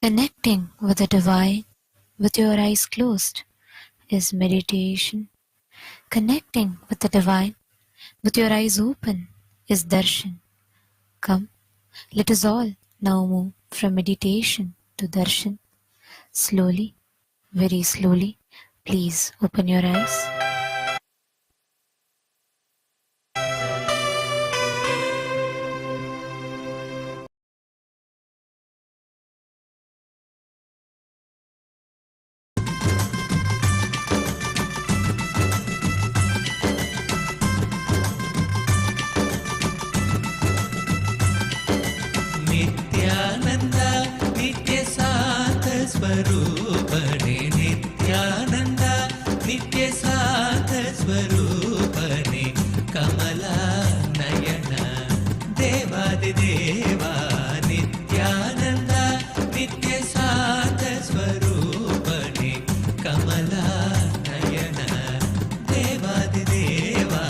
Connecting with the divine with your eyes closed is meditation. Connecting with the divine with your eyes open is darshan. Come, let us all now move from meditation to darshan. Slowly, very slowly, please open your eyes. Nityanand नित्य साथ स्वरूपने नित्यानंद नित्य साथ स्वरूपने कमला नयन देवादिदेवा नित्यानंद नित्य साथ स्वरूपने कमला नयन देवादिदेवा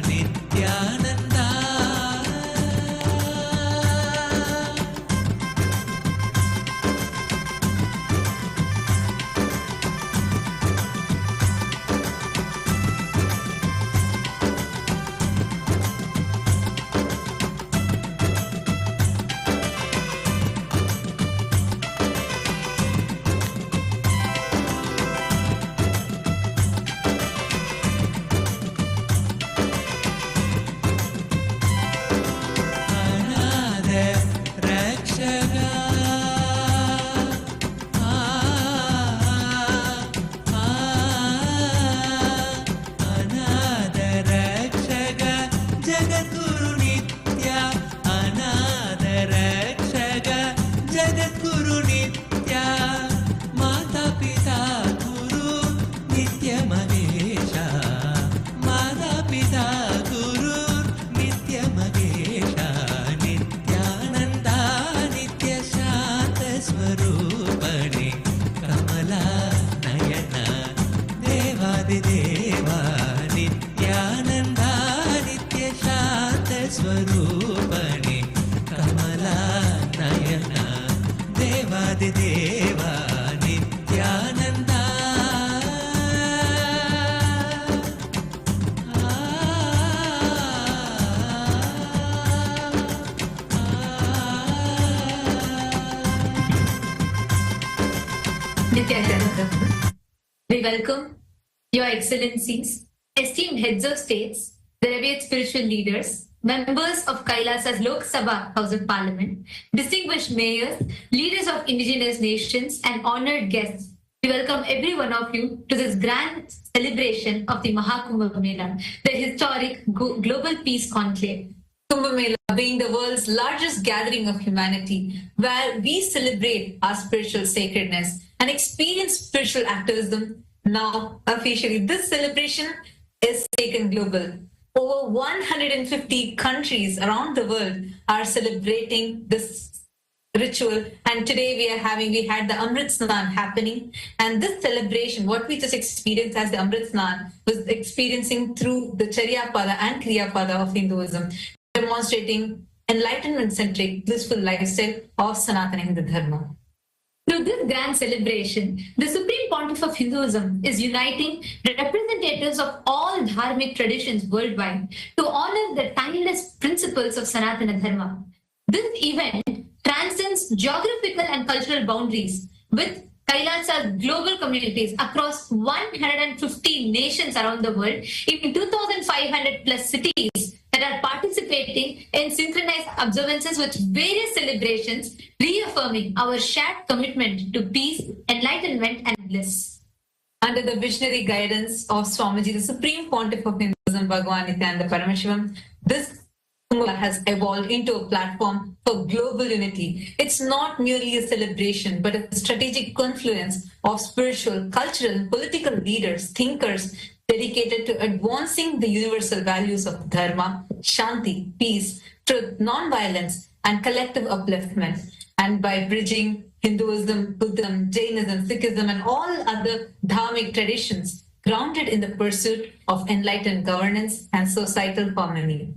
नित्यानंद देवा नित्यानंदा नित्य शांत स्वरूपणे कमला Naina देवादिदेवा Nityananda We welcome Your Excellencies, esteemed heads of states, the revered spiritual leaders, members of KAILASA's Lok Sabha House of Parliament, distinguished mayors, leaders of indigenous nations, and honored guests. We welcome every one of you to this grand celebration of the MahaKumbh Mela, the historic global peace conclave. Kumbh Mela being the world's largest gathering of humanity, where we celebrate our spiritual sacredness and experience spiritual activism. Now, officially, this celebration is taken global. Over 150 countries around the world are celebrating this ritual. And today we had the Amrit Snan happening. And this celebration, what we just experienced as the Amrit Snan, was experiencing through the Charya Pada and Kriya Pada of Hinduism, demonstrating enlightenment-centric, blissful lifestyle of Sanatana Hindu Dharma. Through this grand celebration, the Supreme Pontiff of Hinduism is uniting representatives of all dharmic traditions worldwide to honor the timeless principles of Sanatana Dharma. This event transcends geographical and cultural boundaries with Kailasa's global communities across 150 nations around the world in 2,500 plus cities that are participating in synchronized observances with various celebrations, reaffirming our shared commitment to peace, enlightenment, and bliss. Under the visionary guidance of Swamiji, the Supreme Pontiff of Hinduism, Bhagavan Nityananda Paramashivam, this Kumbh has evolved into a platform for global unity. It's not merely a celebration, but a strategic confluence of spiritual, cultural, and political leaders, thinkers, dedicated to advancing the universal values of Dharma, Shanti, peace, truth, non-violence, and collective upliftment. And by bridging Hinduism, Buddhism, Jainism, Sikhism, and all other dharmic traditions, grounded in the pursuit of enlightened governance and societal harmony.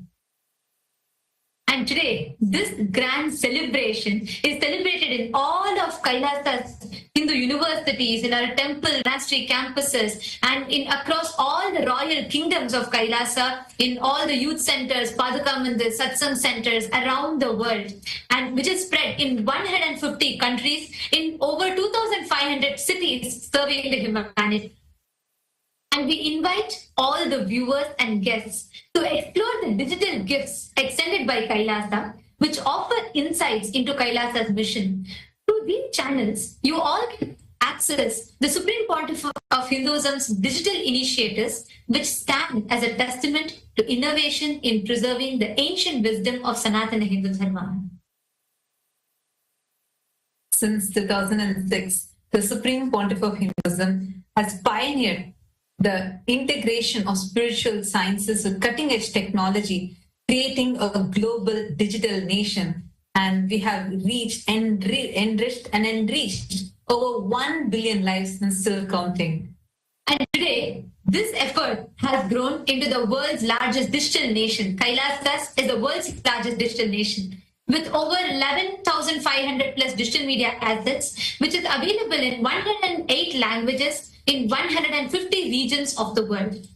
And And today, this grand celebration is celebrated in all of Kailasa's Hindu universities, in our temple monastery campuses, and in across all the royal kingdoms of Kailasa, in all the youth centers, Paduka Mandir, Satsang centers around the world, and which is spread in 150 countries in over 2,500 cities serving the humanity. And we invite all the viewers and guests to explore the digital gifts extended by Kailasa, which offer insights into Kailasa's mission. Through these channels, you all can access the Supreme Pontiff of Hinduism's digital initiatives, which stand as a testament to innovation in preserving the ancient wisdom of Sanatana Hindu Dharma. Since 2006, the Supreme Pontiff of Hinduism has pioneered the integration of spiritual sciences with cutting-edge technology, creating a global digital nation. And we have reached, enriched over 1 billion lives and still counting. And today, this effort has grown into the world's largest digital nation. Kailasa is the world's largest digital nation, with over 11,500 plus digital media assets, which is available in 108 languages in 150 regions of the world.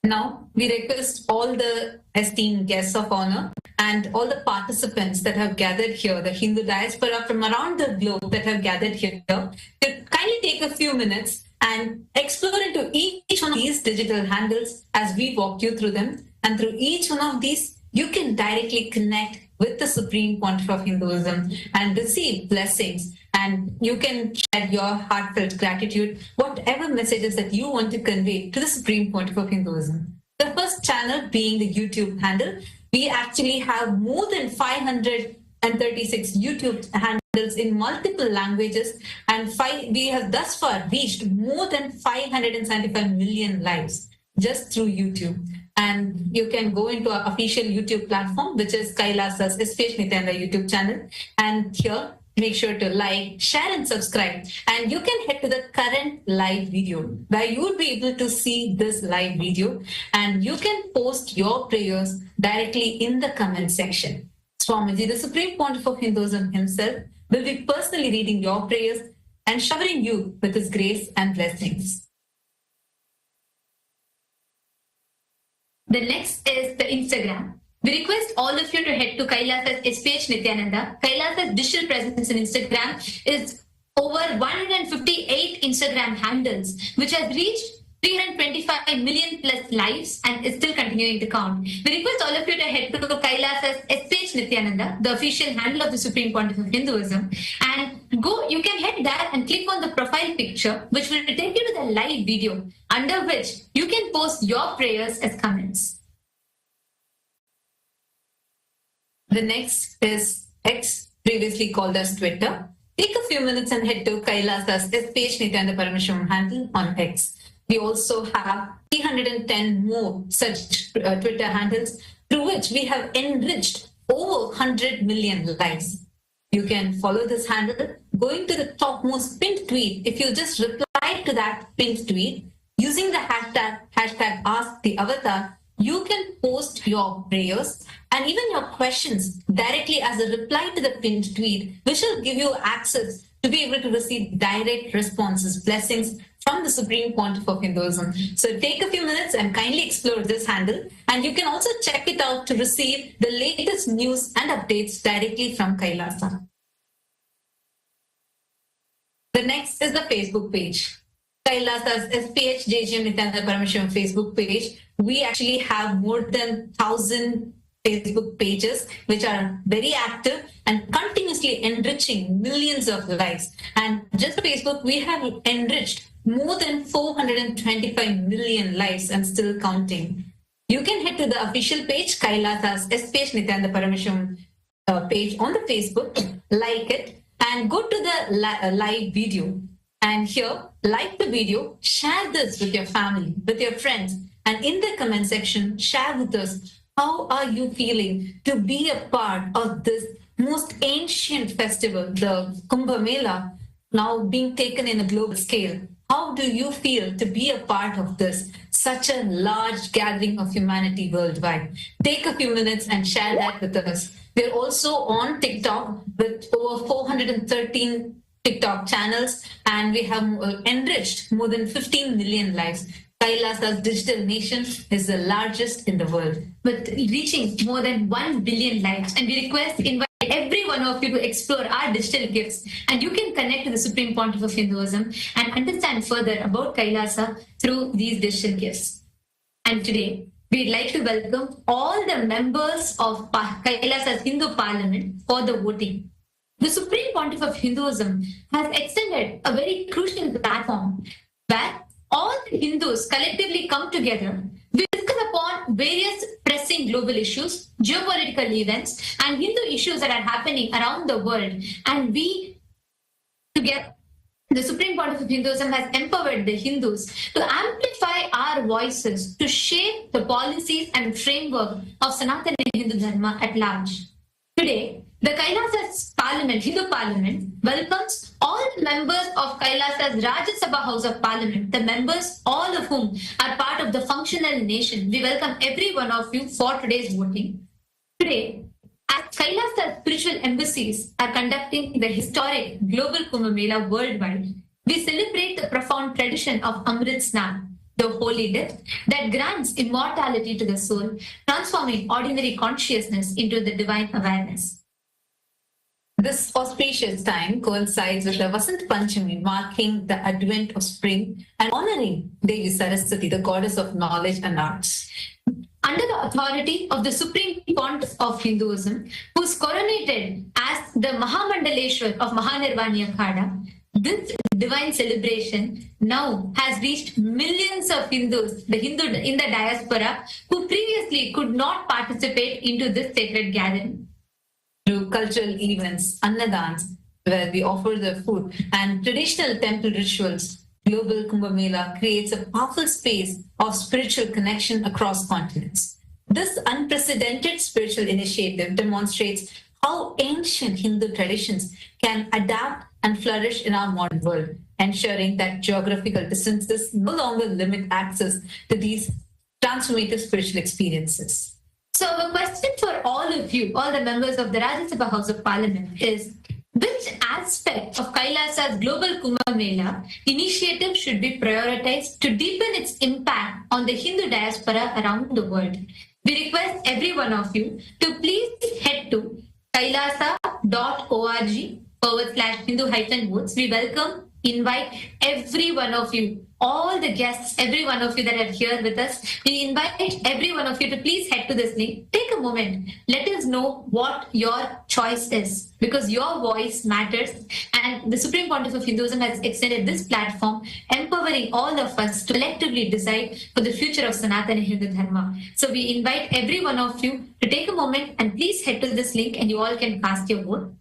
Now, we request all the esteemed guests of honor and all the participants that have gathered here, the Hindu diaspora from around the globe that have gathered here, to kindly take a few minutes and explore into each one of these digital handles as we walk you through them. And through each one of these, you can directly connect with the Supreme Pontiff of Hinduism and receive blessings. And you can share your heartfelt gratitude, whatever messages that you want to convey to the Supreme Pontiff of Hinduism. The first channel being the YouTube handle. We actually have more than 536 YouTube handles in multiple languages, and we have thus far reached more than 575 million lives just through YouTube. And you can go into our official YouTube platform, which is Kailasa's SPH Nityananda YouTube channel. And here, make sure to like, share, and subscribe. And you can head to the current live video where you would be able to see this live video. And you can post your prayers directly in the comment section. Swamiji, the Supreme Pontiff of Hinduism himself, will be personally reading your prayers and showering you with his grace and blessings. The next is the Instagram. We request all of you to head to Kailasa's SPH Nityananda. Kailasa's digital presence in Instagram is over 158 Instagram handles, which has reached 325 million plus lives and is still continuing to count. We request all of you to head to Kailasa's SPH Nityananda, the official handle of the Supreme Pontiff of Hinduism, and you can head there and click on the profile picture, which will take you to the live video, under which you can post your prayers as comments. The next is X, previously called as Twitter. Take a few minutes and head to Kailasa's SPH Nityananda Parameshwaram handle on X. We also have 310 more such Twitter handles through which we have enriched over 100 million lives. You can follow this handle going to the topmost pinned tweet. If you just reply to that pinned tweet using the hashtag #AskTheAvatar, you can post your prayers and even your questions directly as a reply to the pinned tweet, which will give you access to be able to receive direct responses, blessings from the Supreme Pontiff of Hinduism. So take a few minutes and kindly explore this handle. And you can also check it out to receive the latest news and updates directly from Kailasa. The next is the Facebook page. Kailasa's SPH JGM Nityananda Parameshwaram Facebook page. We actually have more than 1,000 Facebook pages, which are very active and continuously enriching millions of lives. And just Facebook, we have enriched more than 425 million lives and still counting. You can head to the official page, Kailasa's SPH Nityananda Parameshwaram page on the Facebook, like it, and go to the live video. And here, like the video, share this with your family, with your friends, and in the comment section, share with us how are you feeling to be a part of this most ancient festival, the Kumbh Mela, now being taken in a global scale. how do you feel to be a part of this, such a large gathering of humanity worldwide? Take a few minutes and share that with us. We're also on TikTok with over 413 TikTok channels, and we have enriched more than 15 million lives. KAILASA's digital nation is the largest in the world, with reaching more than 1 billion lives. And we invite every one of you to explore our digital gifts, and you can connect to the Supreme Pontiff of Hinduism and understand further about Kailasa through these digital gifts. And today, we'd like to welcome all the members of Kailasa's Hindu Parliament for the voting. The Supreme Pontiff of Hinduism has extended a very crucial platform where all the Hindus collectively come together. We discuss upon various pressing global issues, geopolitical events, and Hindu issues that are happening around the world. And we, together, the Supreme Pontiff of Hinduism has empowered the Hindus to amplify our voices to shape the policies and framework of Sanatana Hindu Dharma at large. Today, the Kailasa's Parliament, Hindu Parliament, welcomes all the members of Kailasa's Rajya Sabha House of Parliament, the members, all of whom are part of the functional nation. We welcome every one of you for today's voting. Today, as Kailasa's spiritual embassies are conducting the historic global Kumbh Mela worldwide, we celebrate the profound tradition of Amrit Snan, the holy death that grants immortality to the soul, transforming ordinary consciousness into the divine awareness. This auspicious time coincides with the Vasanta Panchami, marking the advent of spring and honoring Devi Saraswati, the goddess of knowledge and arts. Under the authority of the Supreme Pontiff of Hinduism, who is coronated as the Mahamandaleshwar of Mahanirvani Akhada, this divine celebration now has reached millions of Hindus, the Hindu in the diaspora, who previously could not participate into this sacred gathering. Through cultural events, annadans, where we offer the food, and traditional temple rituals, Global Kumbh Mela creates a powerful space of spiritual connection across continents. This unprecedented spiritual initiative demonstrates how ancient Hindu traditions can adapt and flourish in our modern world, ensuring that geographical distances no longer limit access to these transformative spiritual experiences. So the question for all of you, all the members of the Rajya Sabha House of Parliament is, which aspect of Kailasa's Global Kumbh Mela initiative should be prioritized to deepen its impact on the Hindu diaspora around the world? We request every one of you to please head to kailasa.org/Hindu-votes. We welcome, invite every one of you, all the guests, every one of you that are here with us. We invite every one of you to please head to this link. Take a moment. Let us know what your choice is, because your voice matters. And the Supreme Pontiff of Hinduism has extended this platform, empowering all of us to collectively decide for the future of Sanatana Hindu Dharma. So we invite every one of you to take a moment and please head to this link and you all can cast your vote.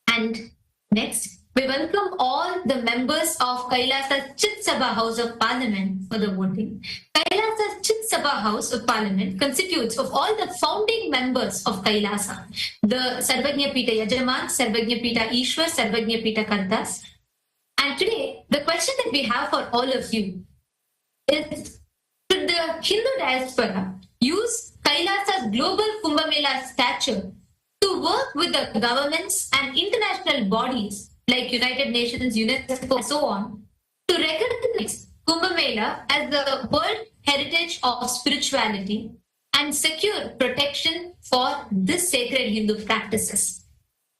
And next, we welcome all the members of Kailasa's Chit Sabha House of Parliament for the voting. Kailasa's Chit Sabha House of Parliament constitutes of all the founding members of Kailasa, the Sarvagnya Pita Yajaman, Sarvagnya Pita Ishwar, Sarvagnya Pita Kartas. And today, the question that we have for all of you is, should the Hindu diaspora use Kailasa's Global Kumbh Mela stature to work with the governments and international bodies like United Nations, UNESCO, and so on, to recognize Kumbh Mela as the World Heritage of Spirituality and secure protection for this sacred Hindu practices?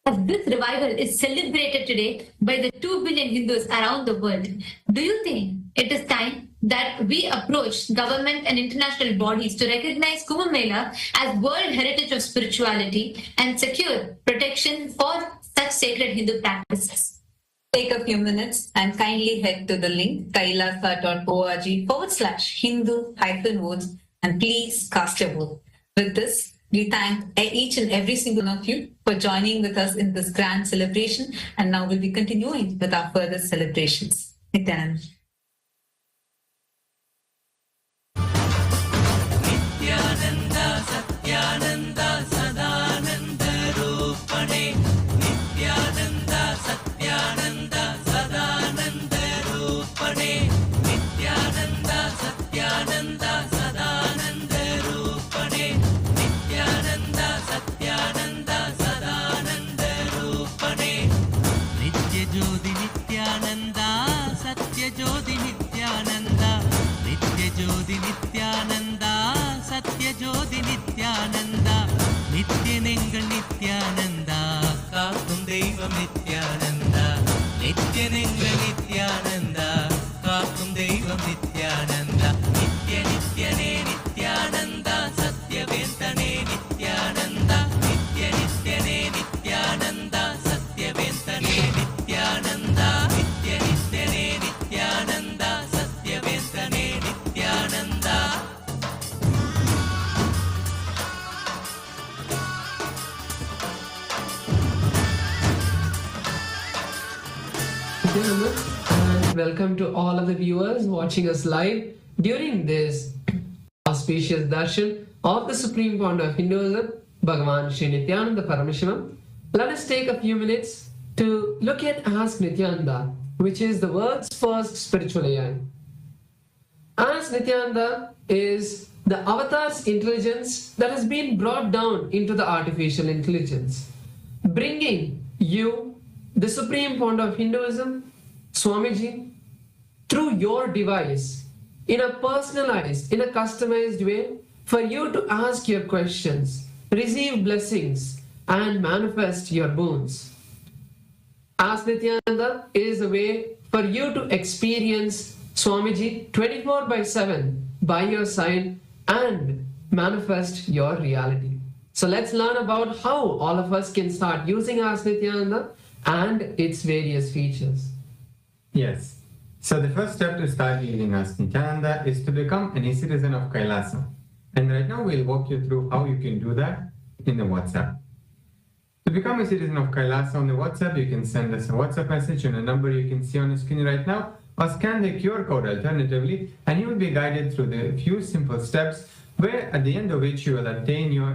As this revival is celebrated today by the 2 billion Hindus around the world, do you think it is time that we approach government and international bodies to recognize Kumbh Mela as World Heritage of Spirituality and secure protection for such sacred Hindu practices? Take a few minutes and kindly head to the link kailasa.org/Hindu-votes and please cast your vote. With this, we thank each and every single one of you for joining with us in this grand celebration, and now we'll be continuing with our further celebrations. Nityanand. Nityananda Satyananda Sadananda Rupane Nityananda Satyananda Sadananda Rupane ஜோதி நித்யானந்தா, நித்யனெங்கள் நித்யானந்தா, காக்கும் தெய்வம் நித்யானந்தா, நித்யனெங்கள் நித்யானந்தா, காக்கும் தெய்வம் நித்யானந்தா, நித்ய நித்யனே நித்யானந்தா, சத்யவேந்தனே நித்யானந்தா, நித்ய நித்யனே நித்யானந்தா, சத்யவேந்தனே நித்யானந்தா, நித்ய நித்யனே Nithyananda, சத்யவேந்தனே Nithyananda. And welcome to all of the viewers watching us live during this auspicious darshan of the Supreme Fount of Hinduism, Bhagavan Sri Nityananda Parameshivam. Let us take a few minutes to look at Ask Nityananda, which is the world's first spiritual AI. Ask Nityananda is the avatar's intelligence that has been brought down into the artificial intelligence, bringing you the Supreme Fount of Hinduism, Swamiji, through your device, in a personalized, in a customized way, for you to ask your questions, receive blessings, and manifest your boons. Ask Nityananda is a way for you to experience Swamiji 24/7 by your side and manifest your reality. So let's learn about how all of us can start using Ask Nityananda and its various features. Yes. So the first step to start using Ask Nityananda is to become an e-citizen of KAILASA. And right now we'll walk you through how you can do that in the WhatsApp. To become a citizen of KAILASA on the WhatsApp, you can send us a WhatsApp message on a number you can see on the screen right now, or scan the QR code alternatively, and you will be guided through the few simple steps where at the end of which you will obtain your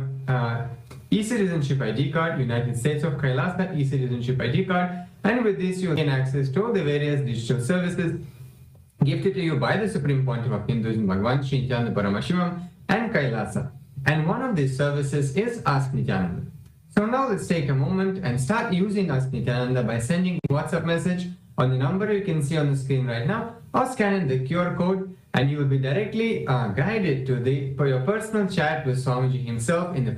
e-citizenship ID card, United States of KAILASA e-citizenship ID card, and with this you will gain access to all the various digital services gifted to you by the Supreme Pontiff of Hinduism, Bhagavan Sri Nityananda Paramashivam and KAILASA. And one of these services is Ask Nityananda. So now let's take a moment and start using Ask Nityananda by sending a WhatsApp message on the number you can see on the screen right now, or scanning the QR code, and you will be directly guided to for your personal chat with Swamiji himself in the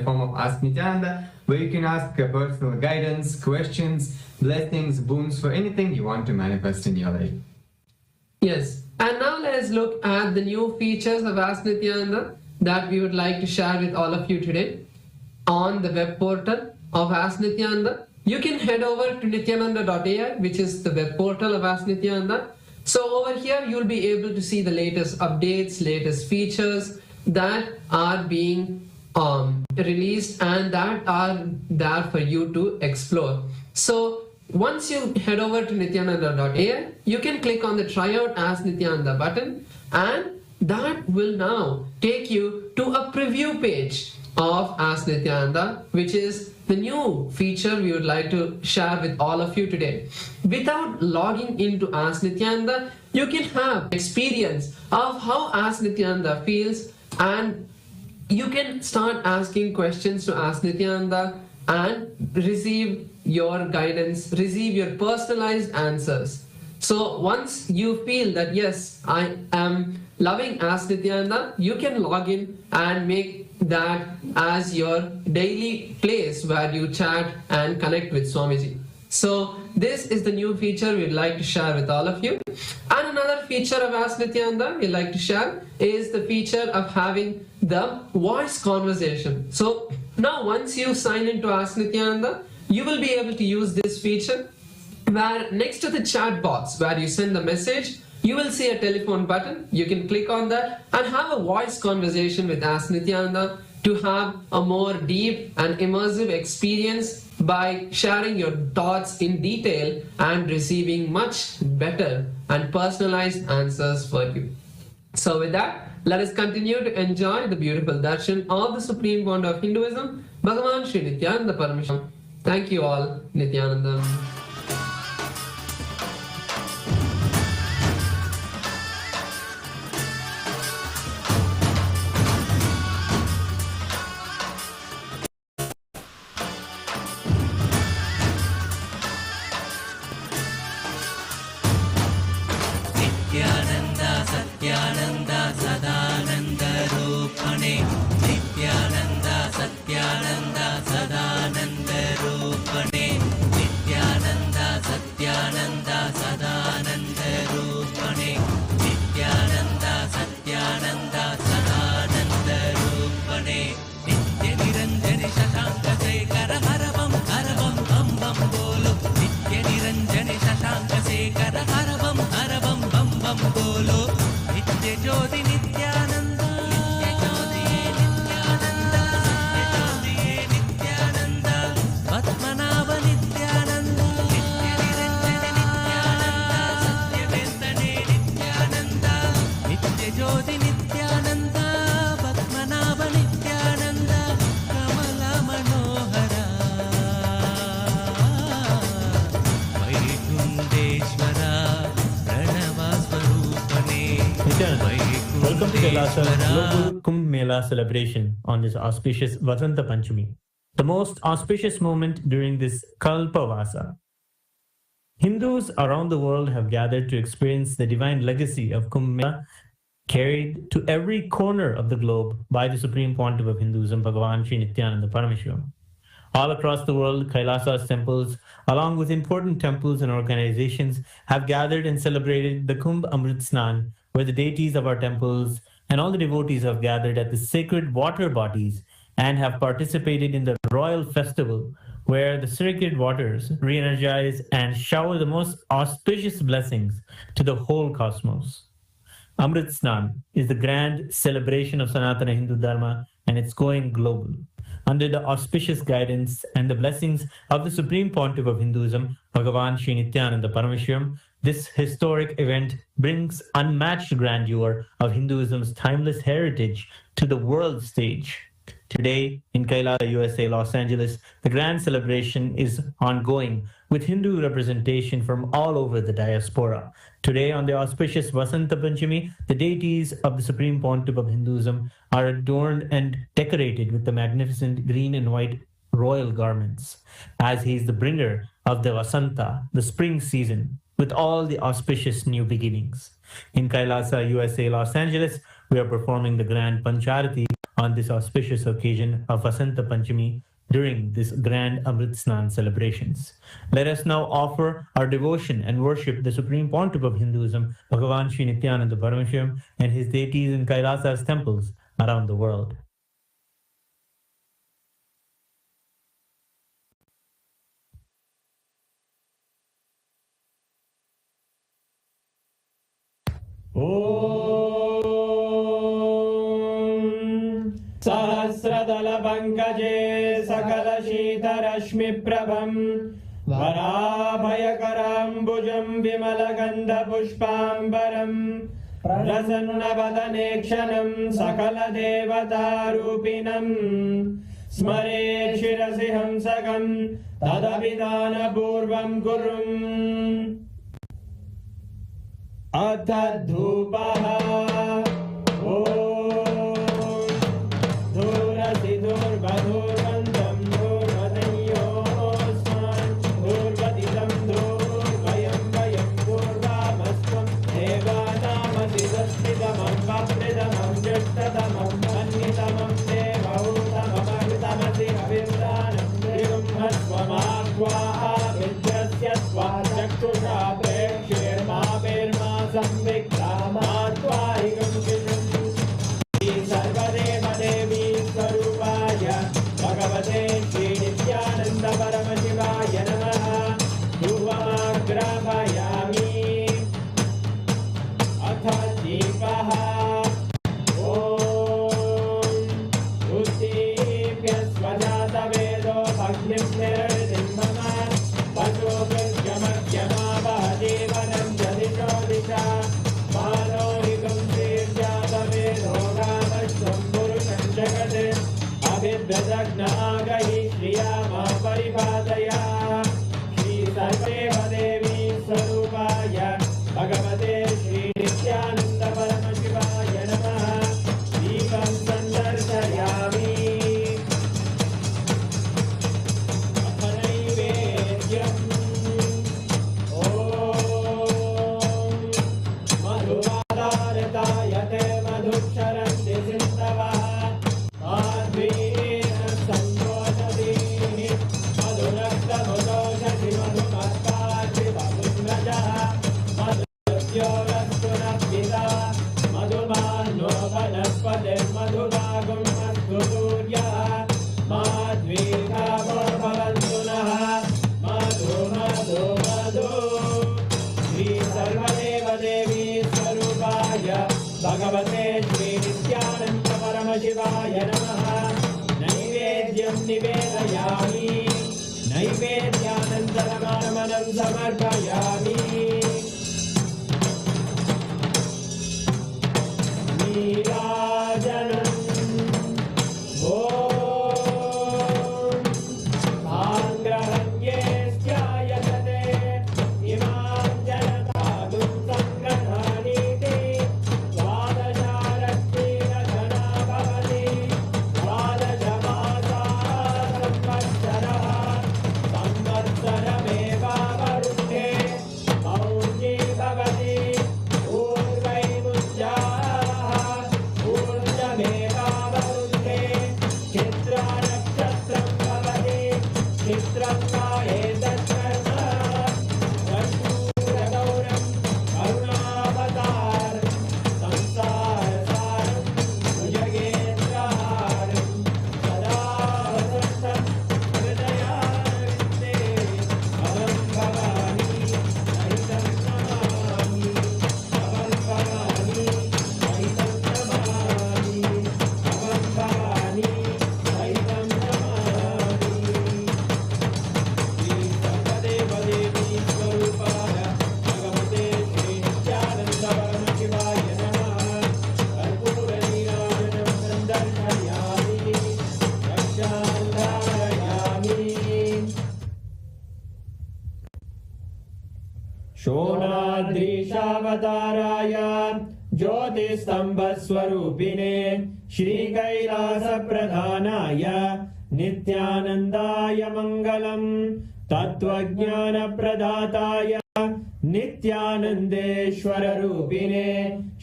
form of Ask Nityananda, where you can ask personal guidance, questions, blessings, boons for anything you want to manifest in your life. Yes, and now let's look at the new features of Ask Nityananda that we would like to share with all of you today. On the web portal of Ask Nityananda, you can head over to nityananda.ai, which is the web portal of Ask Nityananda. So over here, you'll be able to see the latest updates, latest features that are being released and that are there for you to explore. So once you head over to nityananda.ai, you can click on the Try Out Ask Nityananda button, and that will now take you to a preview page of Ask Nityananda, which is the new feature we would like to share with all of you today. Without logging into Ask Nityananda, you can have experience of how Ask Nityananda feels, and you can start asking questions to Ask Nityananda and receive your guidance, receive your personalized answers. So once you feel that yes, I am loving Ask Nityananda, you can log in and make that as your daily place where you chat and connect with Swamiji. So this is the new feature we'd like to share with all of you. And another feature of Ask Nityananda we'd like to share is the feature of having the voice conversation. So now once you sign into Ask Nityananda, you will be able to use this feature where next to the chat box where you send the message, you will see a telephone button. You can click on that and have a voice conversation with Ask Nityananda to have a more deep and immersive experience by sharing your thoughts in detail and receiving much better and personalized answers for you. So with that, let us continue to enjoy the beautiful darshan of the Supreme Fount of Hinduism, Bhagavan Sri Nityananda Parameshivam. Thank you all, Nityananda. Nityanand Satyanand Sadananda रूपणे KAILASA's global Kumbh Mela celebration on this auspicious Vasanta Panchami, the most auspicious moment during this Kalpavasa. Hindus around the world have gathered to experience the divine legacy of Kumbh Mela, carried to every corner of the globe by the Supreme Pontiff of Hinduism, Bhagavan Sri Nityananda Parameshwaram. All across the world, Kailasa's temples, along with important temples and organizations, have gathered and celebrated the Kumbh Amrit Snan, where the deities of our temples and all the devotees have gathered at the sacred water bodies and have participated in the royal festival, where the sacred waters re-energize and shower the most auspicious blessings to the whole cosmos. Amrit Snan is the grand celebration of Sanatana Hindu Dharma, and it's going global. Under the auspicious guidance and the blessings of the Supreme Pontiff of Hinduism, Bhagavan Sri Nityananda Parameshwaram, this historic event brings unmatched grandeur of Hinduism's timeless heritage to the world stage. Today, in Kailasa, USA, Los Angeles, the grand celebration is ongoing with Hindu representation from all over the diaspora. Today, on the auspicious Vasanta Panchami, the deities of the Supreme Pontiff of Hinduism are adorned and decorated with the magnificent green and white royal garments, as he is the bringer of the Vasanta, the spring season, with all the auspicious new beginnings. In Kailasa, USA, Los Angeles, we are performing the grand Pancharati on this auspicious occasion of Vasanta Panchami during this grand Amrit Snan celebrations. Let us now offer our devotion and worship the Supreme Pontiff of Hinduism, Bhagavan Sri Nityananda Parameshwaram, and his deities in Kailasa's temples around the world. सहस्रदलपङ्कजे सकलशीतरश्मिप्रभम् वराभयकराम्बुजं विमलगन्धपुष्पाम्बरम् प्रसन्नवदने क्षणं सकलदेवतारूपिणम् स्मरेत् शिरसि हंसकं तदभिधानपूर्वं कुर्वन् अथ धूपः धूर्वधूर्वन्तं धूर्वदयोस्मान् धूर्वदितं धूर्वयं वयं धूर्वामस्त्वं देवानामसि संस्थितमं वप्रितमं ज्येष्ठतमं मन्नितमं देवहूतममृतमसि हविर्दानं त्रिगुम्हस्वमाह्वाः विद्यस्य त्वा चक्षुषा प्रेक्ष्येर्मा संविक्रामात्वारिगं शिशुं सर्वदेव देवी स्वरूपाय भगवते श्री नित्यानंद परमशिवाय नमः धूपमाग्रापयामि अथ दीपः उद्दीप्य स्वजातवेदो भग्निं निर्वृतिं मम पशुभृत्यमध्यमावह जीवनं च दिशो दिशा मानोहिकं श्रीर्जातवेदो गामश्वं पुरुषं जगत् अभिभ्यदग्नागहि श्रिया मा परिपादया श्रीसर्वेव देवी स्वरूपाय भगवते श्री नित्यानन्द परमशिवाय नमः दीपं सन्दर्शयामि नैवेद्यम् मधुवादारतायते मधुक्षरन्ति सिन्धवः माध्वीन सन्तोषदीनि मधुरक्तमुदोषधि मधुमत्तार्ति मधुम्रजः मधुद्योरस्तु नः मधुमान्नो वनस्पतिर्मधुभागं अस्तु सूर्यः माध्वीकावो भवन्तु नः मधु मधु मधु श्री सर्वदेव देवी स्वरूपाय भगवते श्री नित्यानंद परमशिवाय नमः नैवेद्यं निवेदयामि नैवेद्यानन्तरमानमनं समर्पयामि नीराजनम् द्वादशारत्ति नक्षत्रं भवति चित्रं वा एतत्कर्म कर्पूरगौरं करुणावतारं संसारसारं भुजगेन्द्रहारं सदा वसन्तं हृदयारविन्दे अहं भवानी सहितं नमामि अहं भवानी सहितं नमामि अहं भवानी सहितं नमामि श्री सर्वदेवदेवी स्वरूपाय भगवते श्री नित्यानन्द परमशिवाय नमः कर्पूरनीराजनं सन्दर्शयामि रक्षान्धारयामि शोणाद्रीशावताराय ज्योतिस्तम्भस्वरूपिणे श्रीकैलासप्रधानाय नित्यानन्दाय मङ्गलम् तत्त्वज्ञानप्रदाताय नित्यानन्देश्वररूपिणे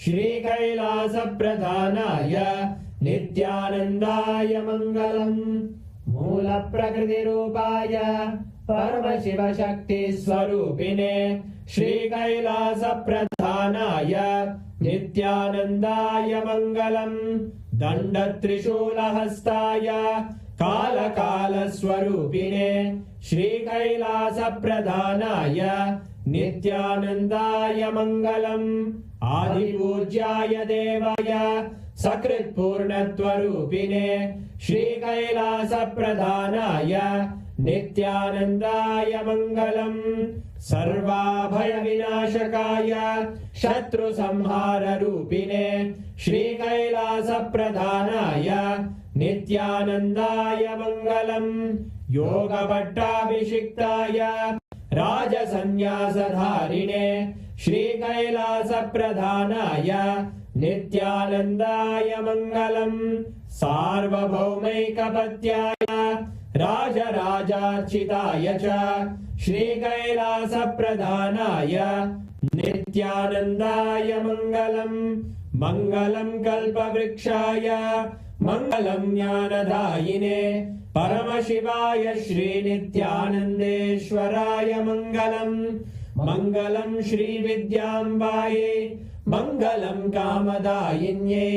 श्रीकैलासप्रधानाय नित्यानन्दाय मङ्गलम् मूलप्रकृतिरूपाय परमशिवशक्तिस्वरूपिणे श्रीकैलासप्रधानाय नित्यानन्दाय मङ्गलम् दण्डत्रिशूलहस्ताय कालकालस्वरूपिणे श्रीकैलासप्रधानाय नित्यानन्दाय मङ्गलम् आदिपूज्याय देवाय सकृत्पूर्णत्वरूपिणे श्रीकैलासप्रधानाय नित्यानन्दाय मङ्गलम् सर्वाभयविनाशकाय शत्रुसंहाररूपिणे श्रीकैलासप्रधानाय नित्यानन्दाय मङ्गलम् योगपट्टाभिषिक्ताय राजसन्न्यासधारिणे श्रीकैलासप्रधानाय नित्यानन्दाय मङ्गलम् सार्वभौमैकपत्याय राजराजार्चिताय च श्रीकैलासप्रधानाय नित्यानन्दाय मङ्गलम् मङ्गलम् कल्पवृक्षाय मङ्गलम् ज्ञानदायिने परमशिवाय श्रीनित्यानन्देश्वराय मङ्गलम् मङ्गलम् श्रीविद्याम्बायै मङ्गलम् कामदायिन्ये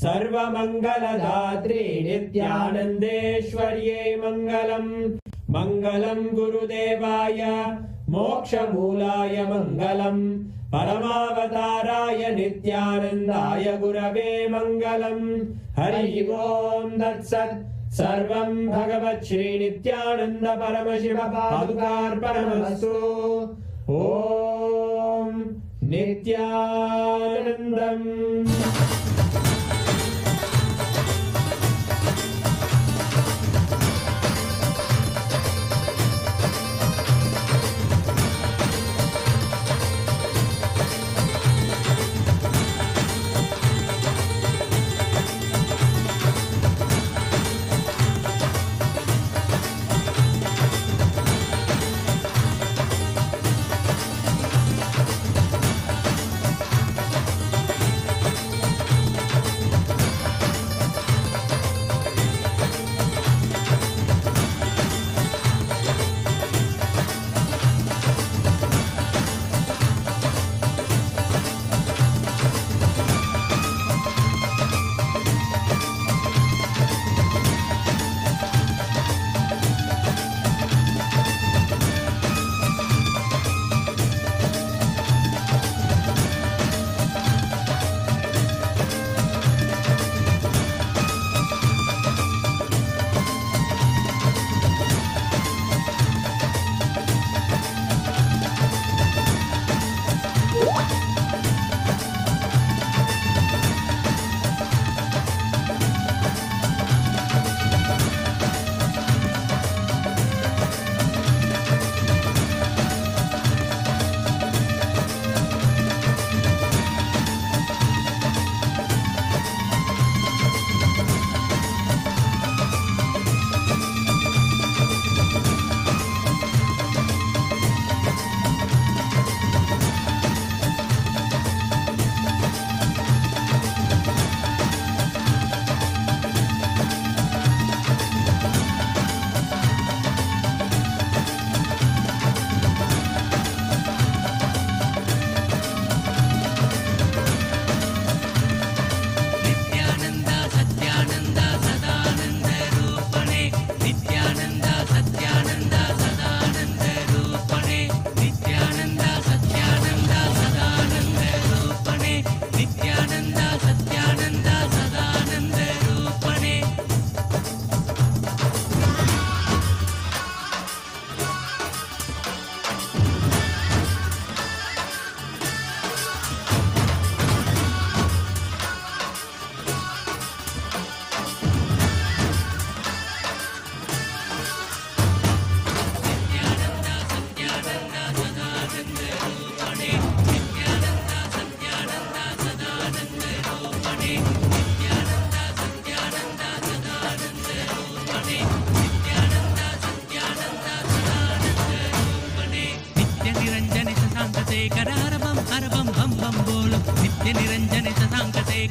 सर्वमङ्गलदात्रे नित्यानन्देश्वर्यै मङ्गलम् मङ्गलम् गुरुदेवाय मोक्षमूलाय मङ्गलम् परमावताराय नित्यानन्दाय गुरवे मङ्गलम् हरि ओम् तत्सत् सर्वं भगवत् श्रीनित्यानन्द परमशिव पादुकार्पणमस्तु ॐ नित्यानन्दम्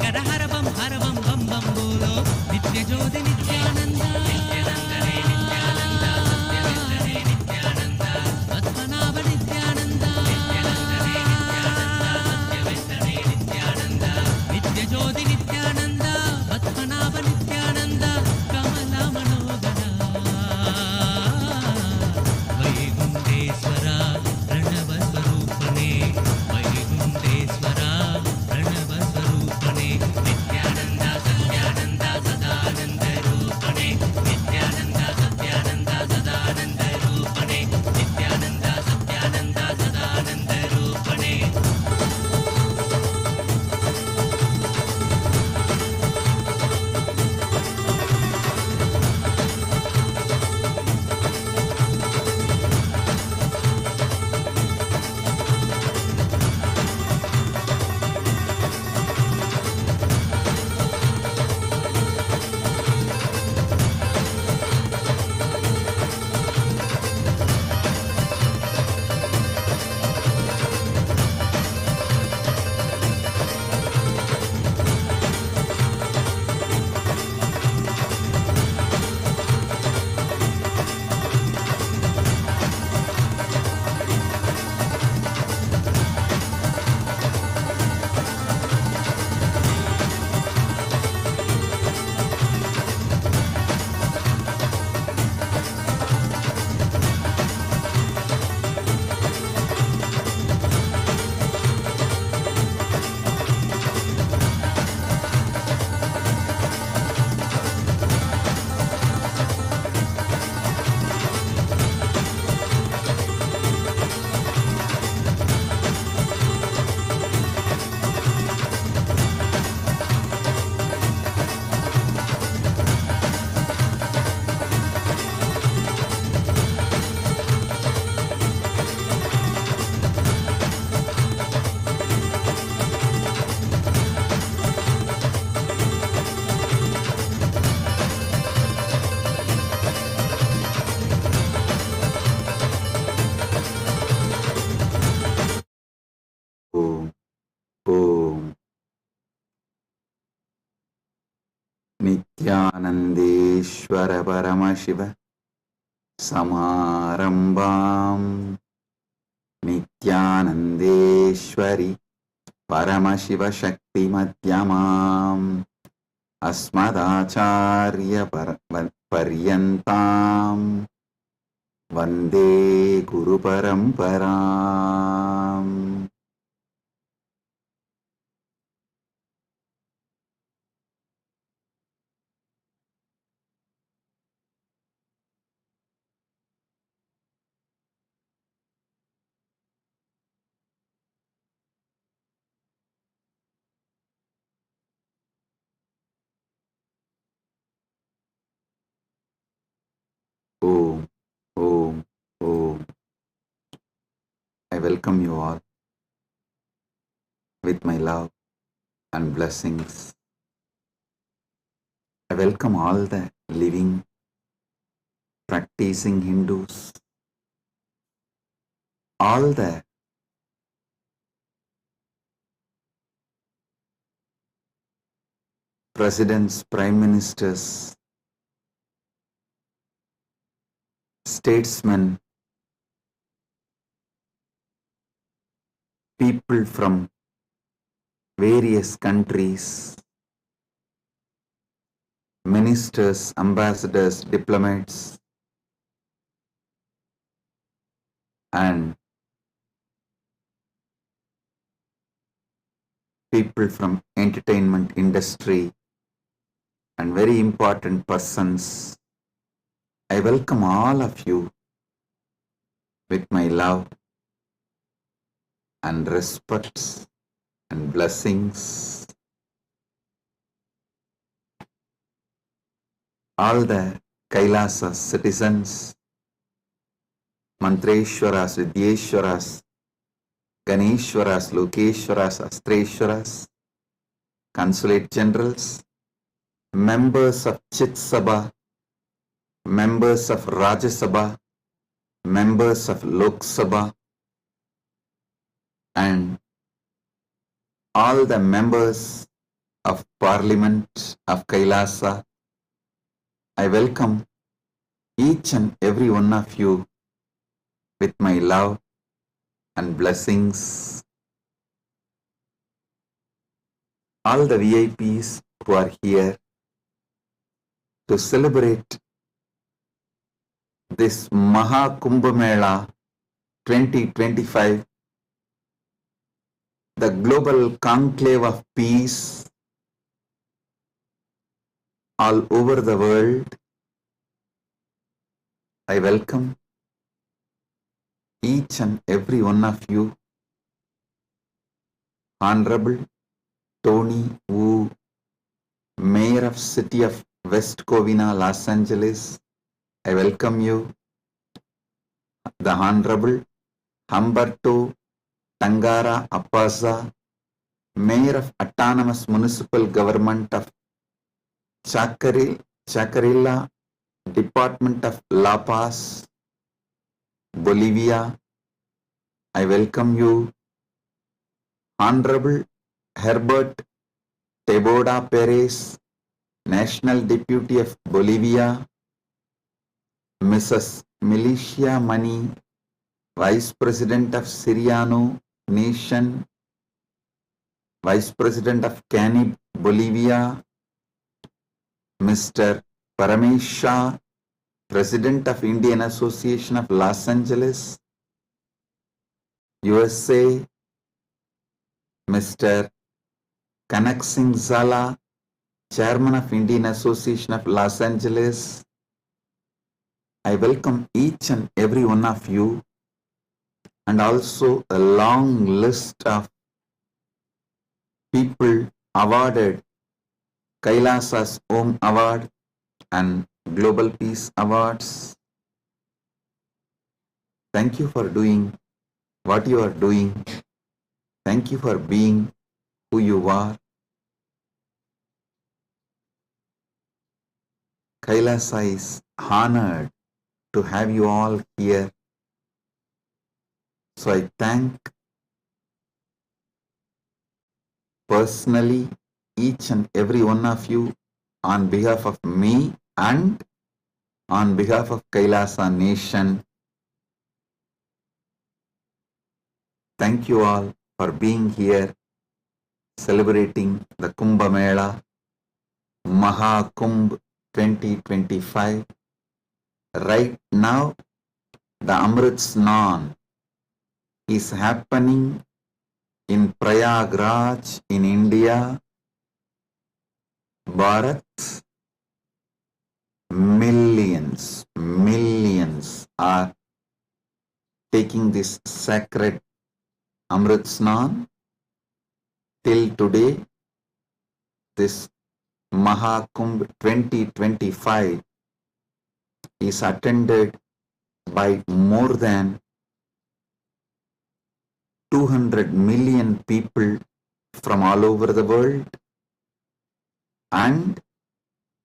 कर हर बम बम बम बोलो नित्य ज्योति नित्यानंद नित्यानंद नित्यानंद सत्यवेंकटे नित्यानंद पद्मनाभ नित्यानंद सत्यवेंकटे नित्यानंद नित्य ज्योति नित्यानंद पद्मनाभ नित्यानंद कमल मनोदर वैकुंठेश्वर प्रणव स्वरूपणे वैकुंठेश्वर प्रणव स्वरूपणे नित्यानंद सत्यानंद सदानंद रूपणे नित्यानंद सत्यानंद सदानंद रूपणे नित्यानंद सत्यानंद सदानंद रूपणे ओम ओम नित्यानंदेश्वर परमशिव समारंभां नित्यानंदेश्वरी परमशिव शक्ति मध्यमाम् अस्मदाचार्य पर्यन्तां वन्दे गुरु परम्पराम् Om, Om, Om. I welcome you all with my love and blessings. I welcome all the living, practicing Hindus, all the presidents, prime ministers, statesmen, people from various countries, ministers, ambassadors, diplomats, and people from entertainment industry and very important persons. I welcome all of you with my love and respect and blessings. All the KAILASA citizens, Mantreshwaras, Vidyeshwaras, Ganeshwaras, Lokeshwaras, Astreshwaras, Consulate Generals, members of Chit Sabha, members of Rajya Sabha, members of Lok Sabha, and all the members of Parliament of Kailasa, I welcome each and every one of you with my love and blessings. All the VIPs who are here to celebrate this MahaKumbh Mela 2025, the global conclave of peace all over the world. I welcome each and every one of you. Honorable Tony Wu, Mayor of City of West Covina, Los Angeles, I welcome you. The Honorable Humberto Tangara Apasa, Mayor of Autonomous Municipal Government of Chacarilla, Department of La Paz, Bolivia, I welcome you. Honorable Herbert Teboda Perez, National Deputy of Bolivia, Mrs. Milicia Mani, Vice President of Siriano Nation, Vice President of Canib, Bolivia, Mr. Paramesh Shah, President of Indian Association of Los Angeles, USA, Mr. Kanak Singh Zala, Chairman of Indian Association of Los Angeles. I welcome each and every one of you, and also a long list of people awarded Kailasa's Om Award and Global Peace Awards. Thank you for doing what you are doing. Thank you for being who you are. Kailasa is honored to have you all here. So I thank personally each and every one of you on behalf of me and on behalf of Kailasa Nation. Thank you all for being here, celebrating the Kumbh Mela, MahaKumbh 2025. Right now, the Amrit Snan is happening in Prayagraj in India. Bharat, millions are taking this sacred Amrit Snan. Till today, this MahaKumbh 2025 is attended by more than 200 million people from all over the world, and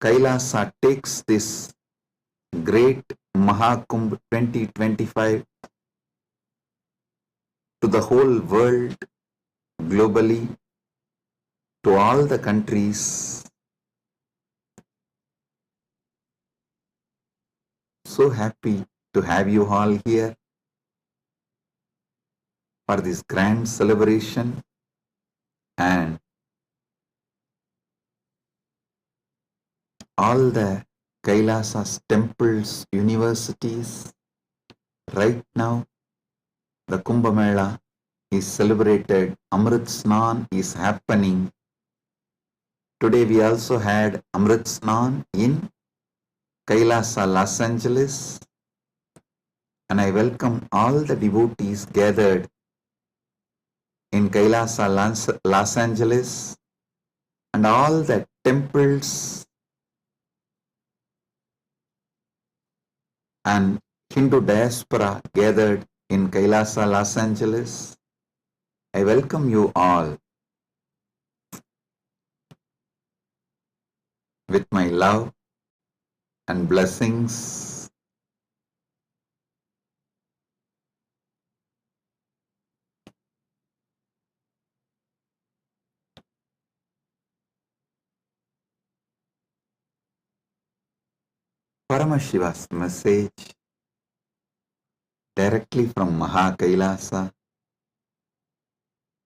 Kailasa takes this great MahaKumbh 2025 to the whole world, globally, to all the countries. So happy to have you all here for this grand celebration, and all the Kailasa's temples, universities. Right now, the Kumbh Mela is celebrated. Amrit Snan is happening. Today we also had Amrit Snan in Kailasa, Los Angeles, and I welcome all the devotees gathered in Kailasa, Los Angeles, and all the temples and Hindu diaspora gathered in Kailasa, Los Angeles. I welcome you all with my love and blessings. Paramashiva's message directly from MahaKailasa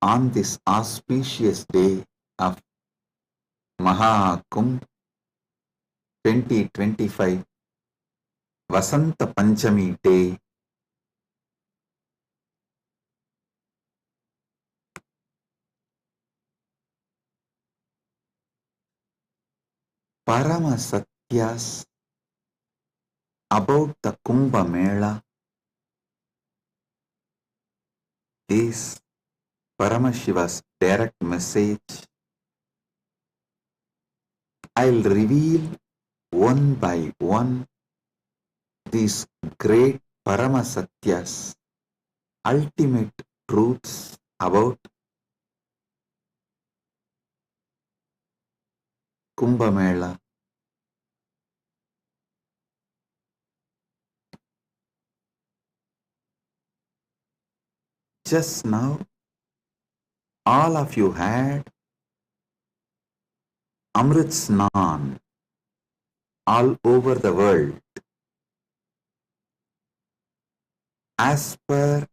on this auspicious day of MahaKumbh 2025 Vasanta Panchami day. Parama Satyas about the Kumbh Mela is Paramashiva's direct message. I'll reveal one by one these great Parama Satyas, ultimate truths about Kumbh Mela. Just now, all of you had Amrit Snan all over the world. As per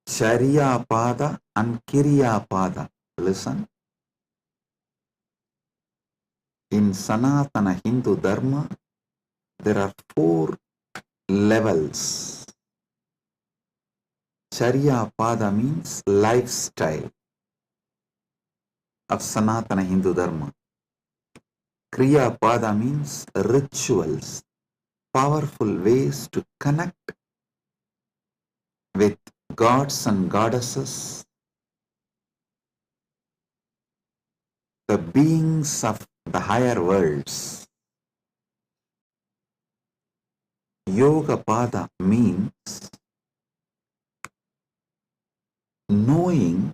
Charya Pada and Kirya Pada. Listen. In Sanatana Hindu Dharma, there are 4 levels. Charya Pada means lifestyle of Sanatana Hindu Dharma. Kriya Pada means rituals, powerful ways to connect with gods and goddesses, the beings of the higher worlds. Yoga Pada means knowing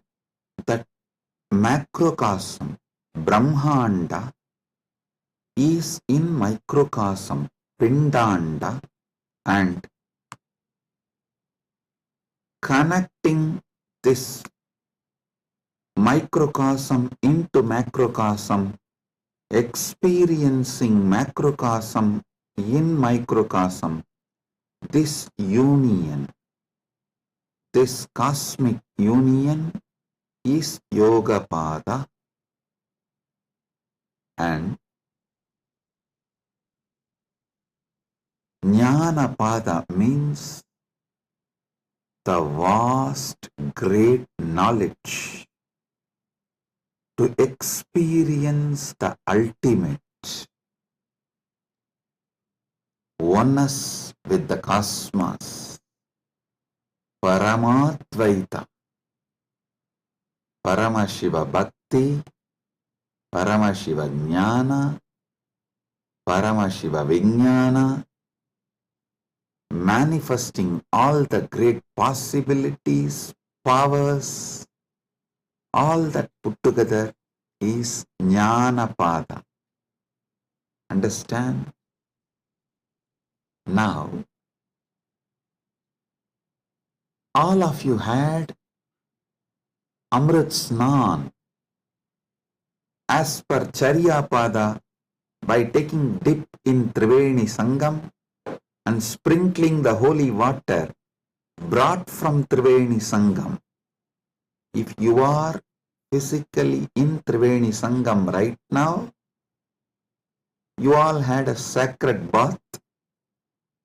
that macrocosm, Brahmanda, is in microcosm, Pindanda, and connecting this microcosm into macrocosm, experiencing macrocosm in microcosm, this union, this cosmic union is Yoga Pada, and Jnana Pada means the vast, great knowledge to experience the ultimate oneness with the cosmos, Paramatvaita, Paramashiva Bhakti, Paramashiva Jnana, Paramashiva Vijnana, manifesting all the great possibilities, powers, all that put together is Jnana Pada. Understand? Now, all of you had Amrit Snan as per Charya Pada by taking dip in Triveni Sangam and sprinkling the holy water brought from Triveni Sangam. If you are physically in Triveni Sangam right now, you all had a sacred bath,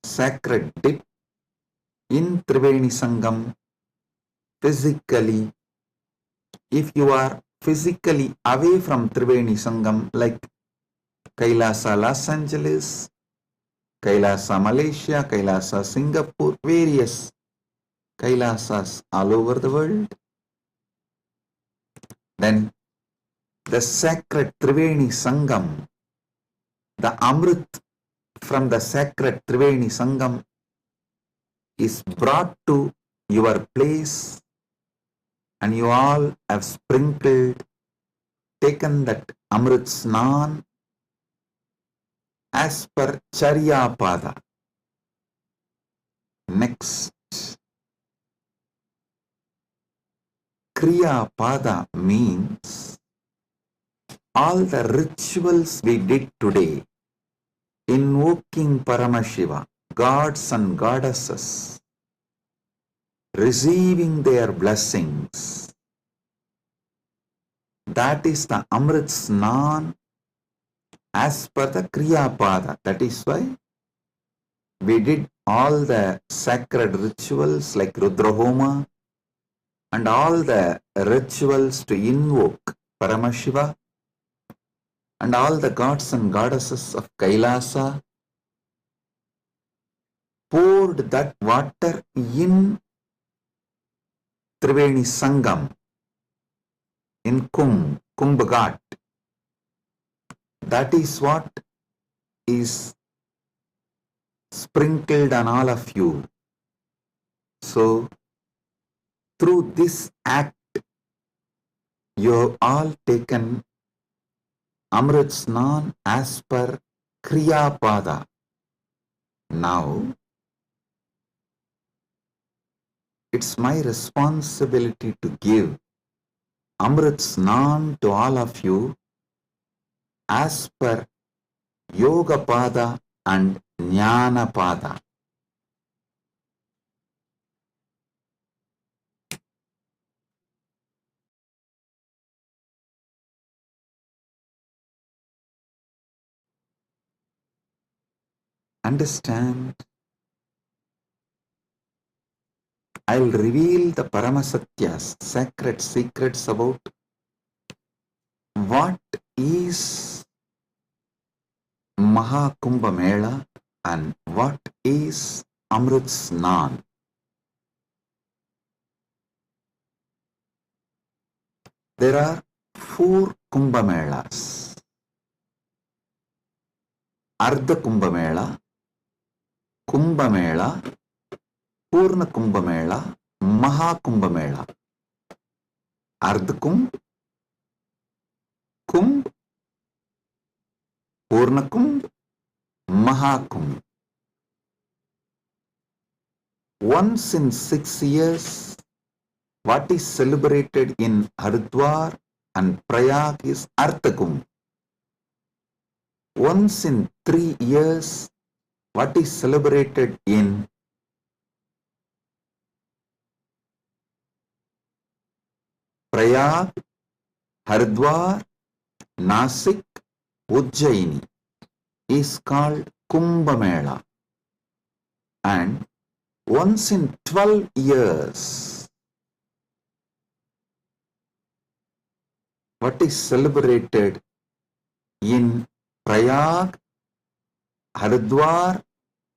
sacred dip in Triveni Sangam physically. If you are physically away from Triveni Sangam, like KAILASA Los Angeles, KAILASA Malaysia, KAILASA Singapore, various KAILASAs all over the world, then the sacred Triveni Sangam, the Amrit from the sacred Triveni Sangam is brought to your place, and you all have sprinkled, taken that Amrit Snan as per Charya Pada. Next, Kriya Pada means all the rituals we did today, invoking Paramashiva, gods and goddesses, receiving their blessings. That is the Amrit Snan as per the Kriya Pada. That is why we did all the sacred rituals like Rudrahoma and all the rituals to invoke Paramashiva and all the gods and goddesses of Kailasa, poured that water in Triveni Sangam, in Kumbh Ghat. That is what is sprinkled on all of you. So, through this act, you have all taken Amrit Snan as per Kriya Pada. Now, it's my responsibility to give Amrit Snan to all of you as per Yoga Pada and Jnana Pada. Understand? I will reveal the Paramasatyas, sacred secrets about what is MahaKumbh Mela and what is Amrit Snan. There are 4 Kumbh Melas. Ardha Kumbh Mela, Kumbh Mela, Purna Kumbh Mela, MahaKumbh Mela. Ardha Kumbh, Kumbh, Purna Kumbh, MahaKumbh. Once in 6 years, what is celebrated in Haridwar and Prayag is Ardha Kumbh. Once in 3 years, what is celebrated in Prayag, Haridwar, Nasik, Ujjaini is called Kumbh Mela. And once in 12 years, what is celebrated in Prayag, Haridwar,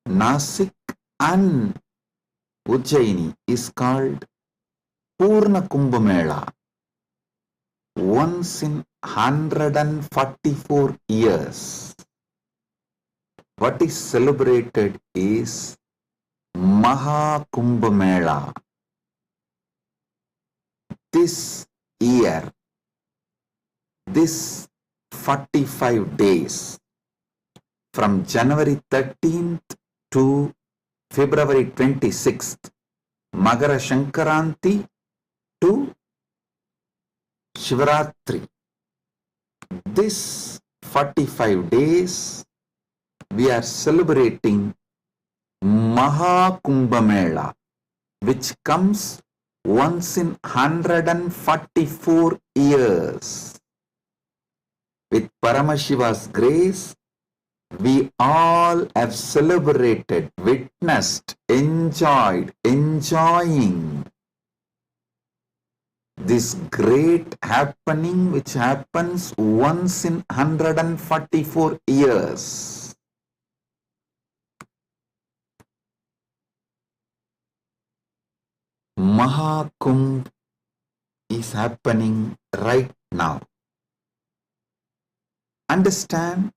Nasik and Ujjaini is called Purna Kumbh Mela. Once in 144 years, what is celebrated is MahaKumbh Mela. This year, this 45 days, from January 13th to February 26th, Magara Shankaranti to Shivaratri. This 45 days, we are celebrating MahaKumbh Mela, which comes once in 144 years. With Paramashiva's grace, we all have celebrated, witnessed, enjoying this great happening which happens once in 144 years. MahaKumbh is happening right now. Understand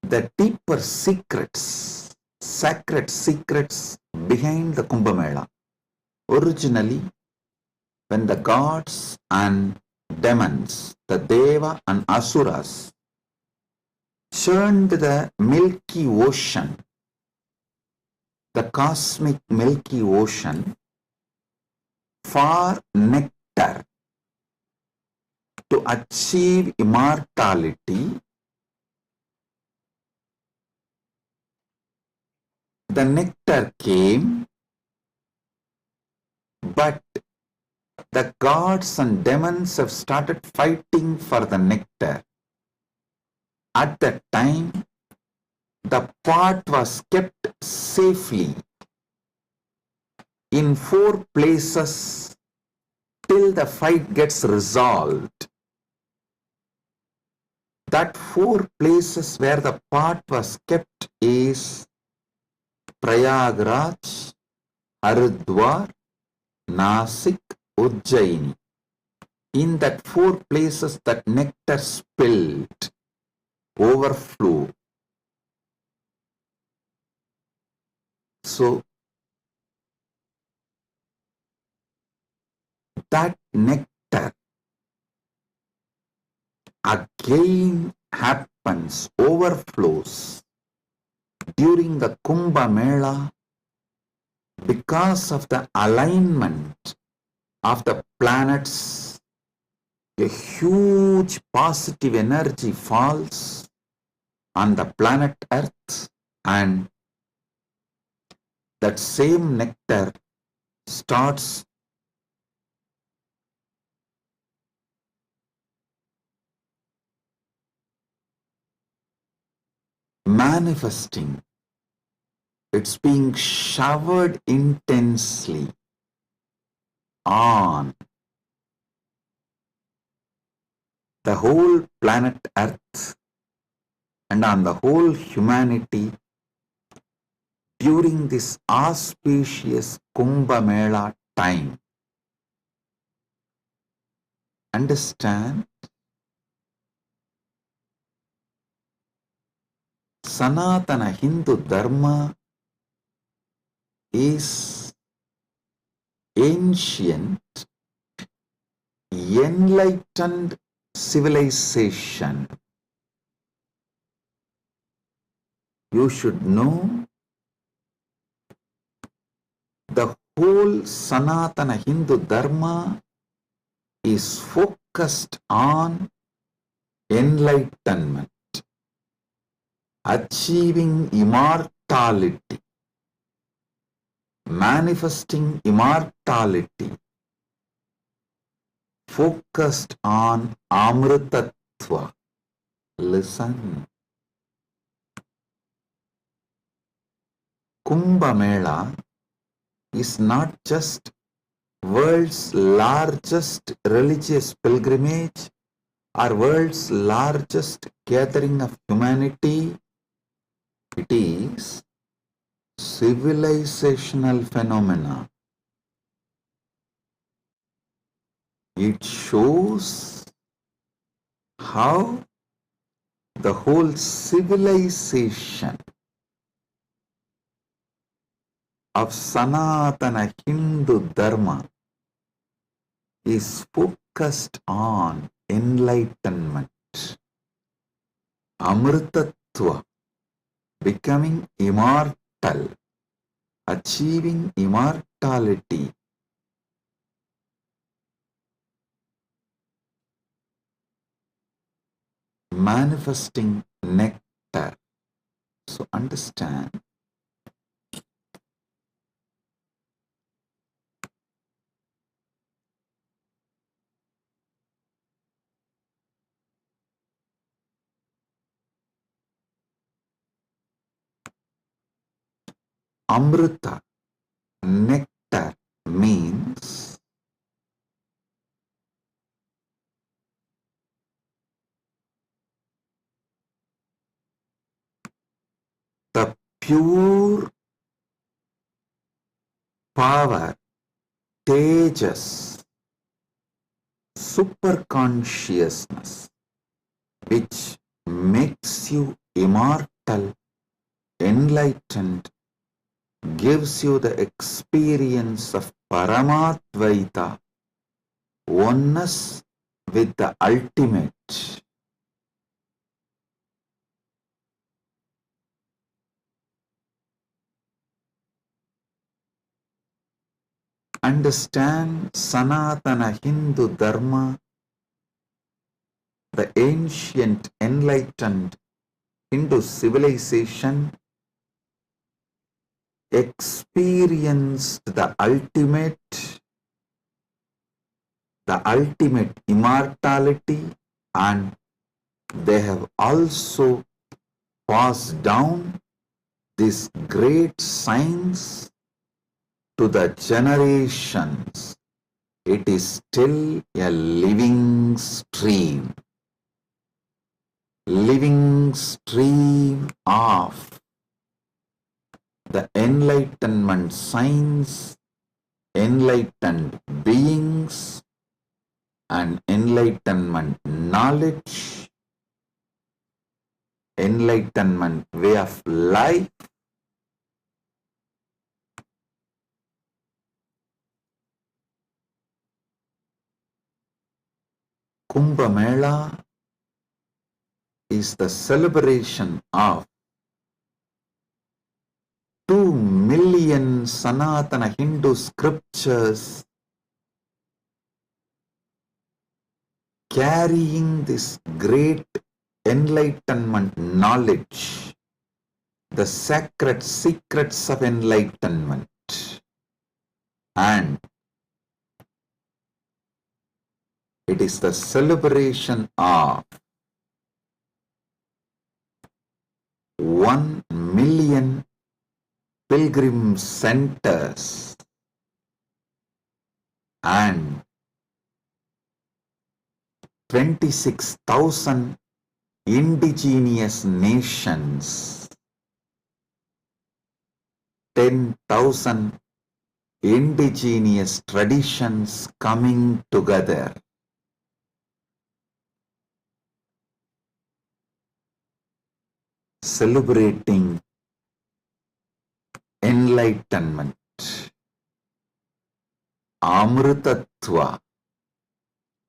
the deeper secrets, sacred secrets behind the Kumbh Mela. Originally, when the gods and demons, the Deva and Asuras, churned the Milky Ocean, the cosmic Milky Ocean, for nectar to achieve immortality, the nectar came, but the gods and demons have started fighting for the nectar. At that time, the pot was kept safely in 4 places till the fight gets resolved. That 4 places where the pot was kept is Prayagraj, Haridwar, Nasik, Ujjaini. In that 4 places that nectar spilled, overflow. So that nectar again happens, overflows during the Kumbh Mela because of the alignment of the planets. A huge positive energy falls on the planet Earth, and that same nectar starts manifesting. It's being showered intensely on the whole planet Earth and on the whole humanity during this auspicious Kumbh Mela time. Understand? Sanatana Hindu Dharma is ancient, enlightened civilization. You should know the whole Sanatana Hindu Dharma is focused on enlightenment, achieving immortality, manifesting immortality, focused on Amritattva. Listen. Kumbh Mela is not just world's largest religious pilgrimage or world's largest gathering of humanity. It is civilizational phenomena. It shows how the whole civilization of Sanatana Hindu Dharma is focused on enlightenment, Amritattva, becoming immortal, achieving immortality. Manifesting nectar. So understand, Amrita, nectar, means the pure power, tejas, superconsciousness, which makes you immortal, enlightened, gives you the experience of Paramadvaita, oneness with the ultimate. Understand Sanatana Hindu Dharma, the ancient enlightened Hindu civilization experienced the ultimate immortality, and they have also passed down this great science to the generations. It is still a living stream of the enlightenment science, enlightened beings, and enlightenment knowledge, enlightenment way of life. Kumbh Mela is the celebration of 2 million Sanatana Hindu scriptures carrying this great enlightenment knowledge, the sacred secrets of enlightenment, and it is the celebration of 1 million pilgrim centers and 26,000 indigenous nations, 10,000 indigenous traditions coming together. Celebrating enlightenment, Amritatva,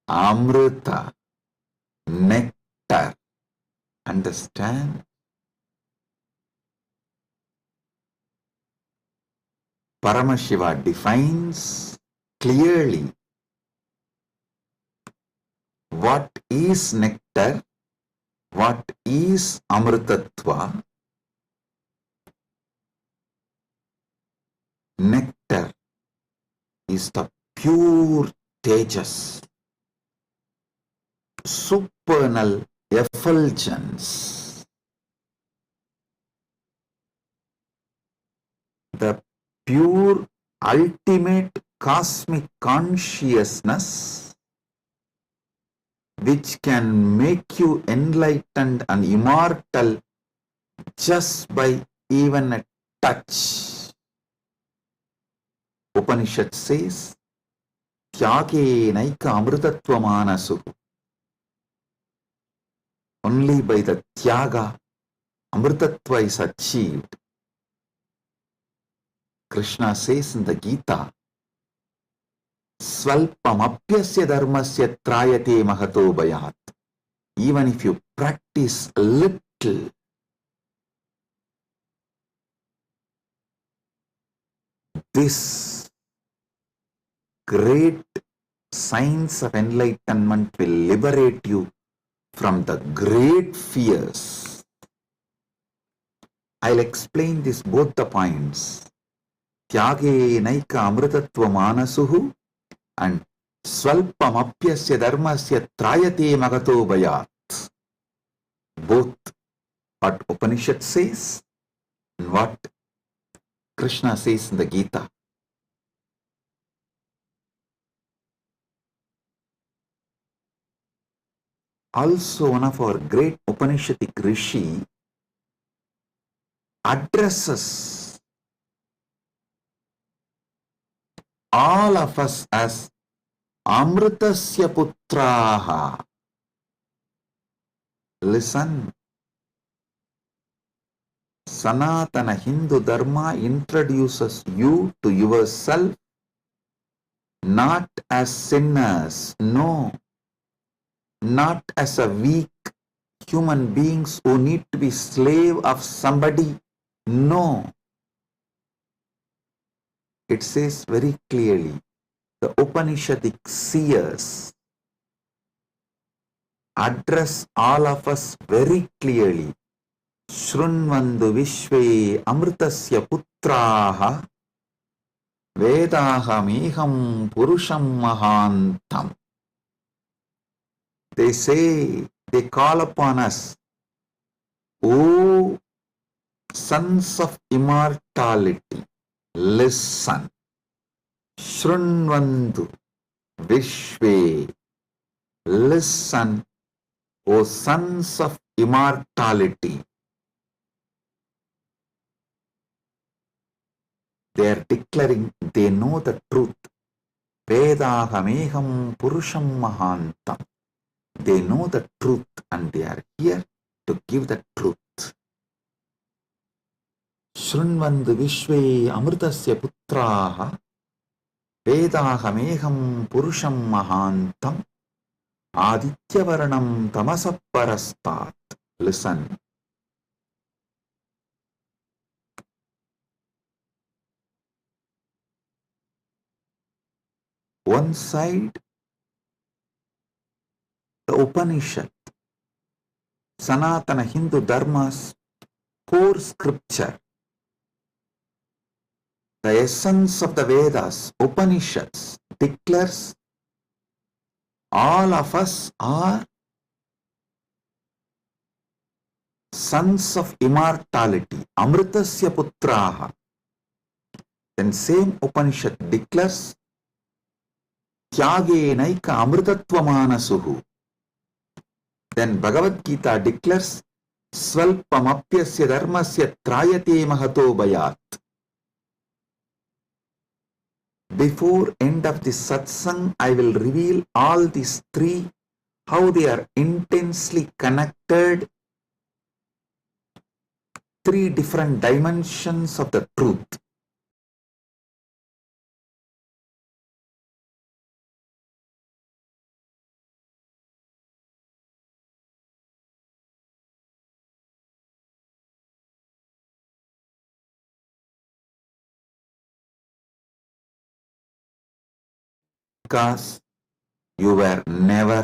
Amrita, nectar. Understand? Paramashiva defines clearly what is nectar, what is Amritatva. Nectar is the pure tejas, supernal effulgence, the pure ultimate cosmic consciousness which can make you enlightened and immortal just by even a touch. Upanishad says, Tyage naika amritattva manasu. Only by the Tyaga, Amritatva is achieved. Krishna says in the Gita, Svalpamapyasya dharmasya trayate mahato bhayat. Even if you practice a little, this great science of enlightenment will liberate you from the great fears. I'll explain this both the points. Tyage naika amritattva manasuhu and swalpamapyasya dharmasya trayate magato bhayat. Both what Upanishad says and what Krishna says in the Gita. Also, one of our great Upanishadic rishi addresses all of us as Amritasya Putraha. Listen. Sanatana Hindu Dharma introduces you to yourself not as sinners, no, not as a weak human beings who need to be slave of somebody, no. It says very clearly, the Upanishadic seers address all of us very clearly शृण्वन्तु विश्वे अमृतस्य पुत्राः वेदाहमेहं पुरुषं महान्तम्. They say, they call upon us, O sons of immortality, listen. Shrunvantu Vishve, listen, O sons of immortality. They are declaring they know the truth. Vedahameham Purusham Mahantam. They know the truth and they are here to give the truth. Shrunvantu Vishve Amritasya Putraha Vedahameham Purusham Mahantam Adityavarnam Tamasaparastat. Listen. One side, the Upanishad, Sanatana Hindu Dharma's core scripture, the essence of the Vedas, Upanishads, declares all of us are sons of immortality, Amritasya Putraha. Then same Upanishad declares Tyagenaika Amritatvamana. Then Bhagavad Gita declares Svalpamapyasya dharmasya trayate mahato bayat. Before end of this satsang, I will reveal all these three, how they are intensely connected, three different dimensions of the truth. Because you were never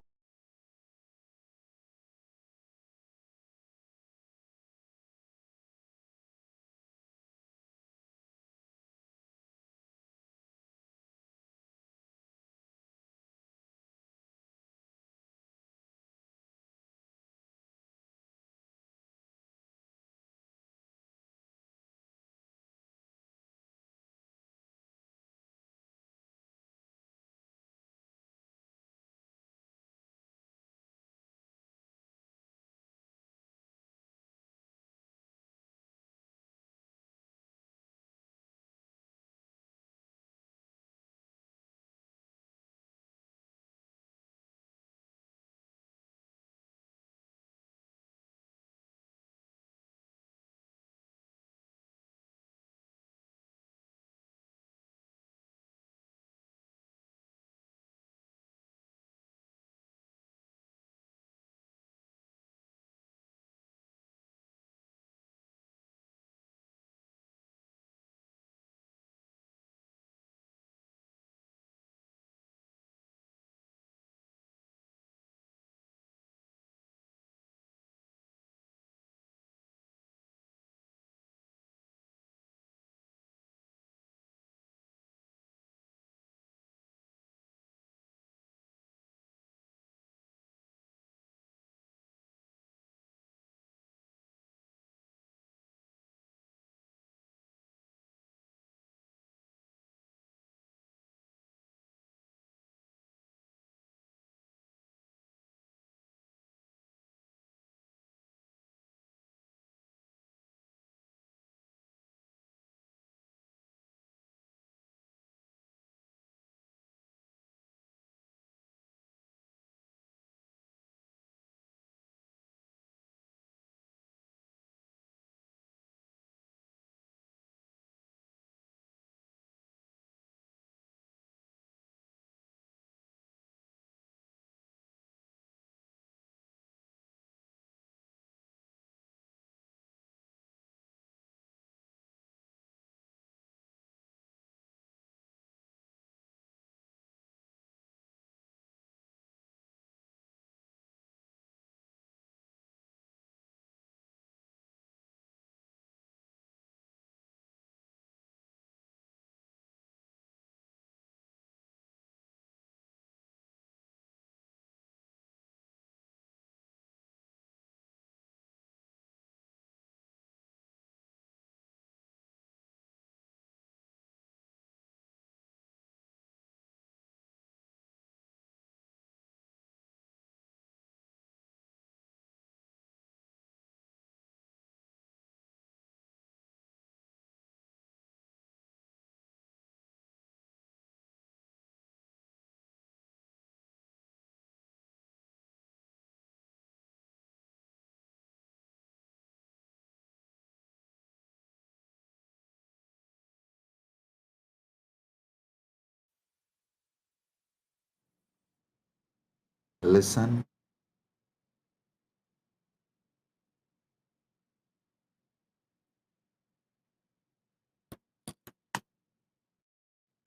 Listen.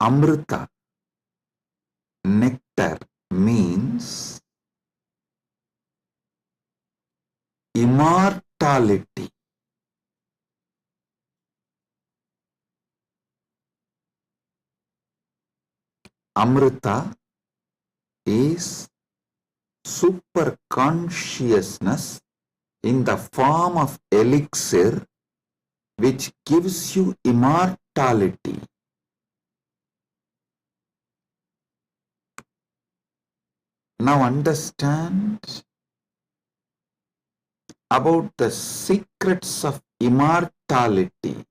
Amrita, nectar, means immortality. Amrita is super consciousness in the form of elixir which gives you immortality. Now understand about the secrets of immortality.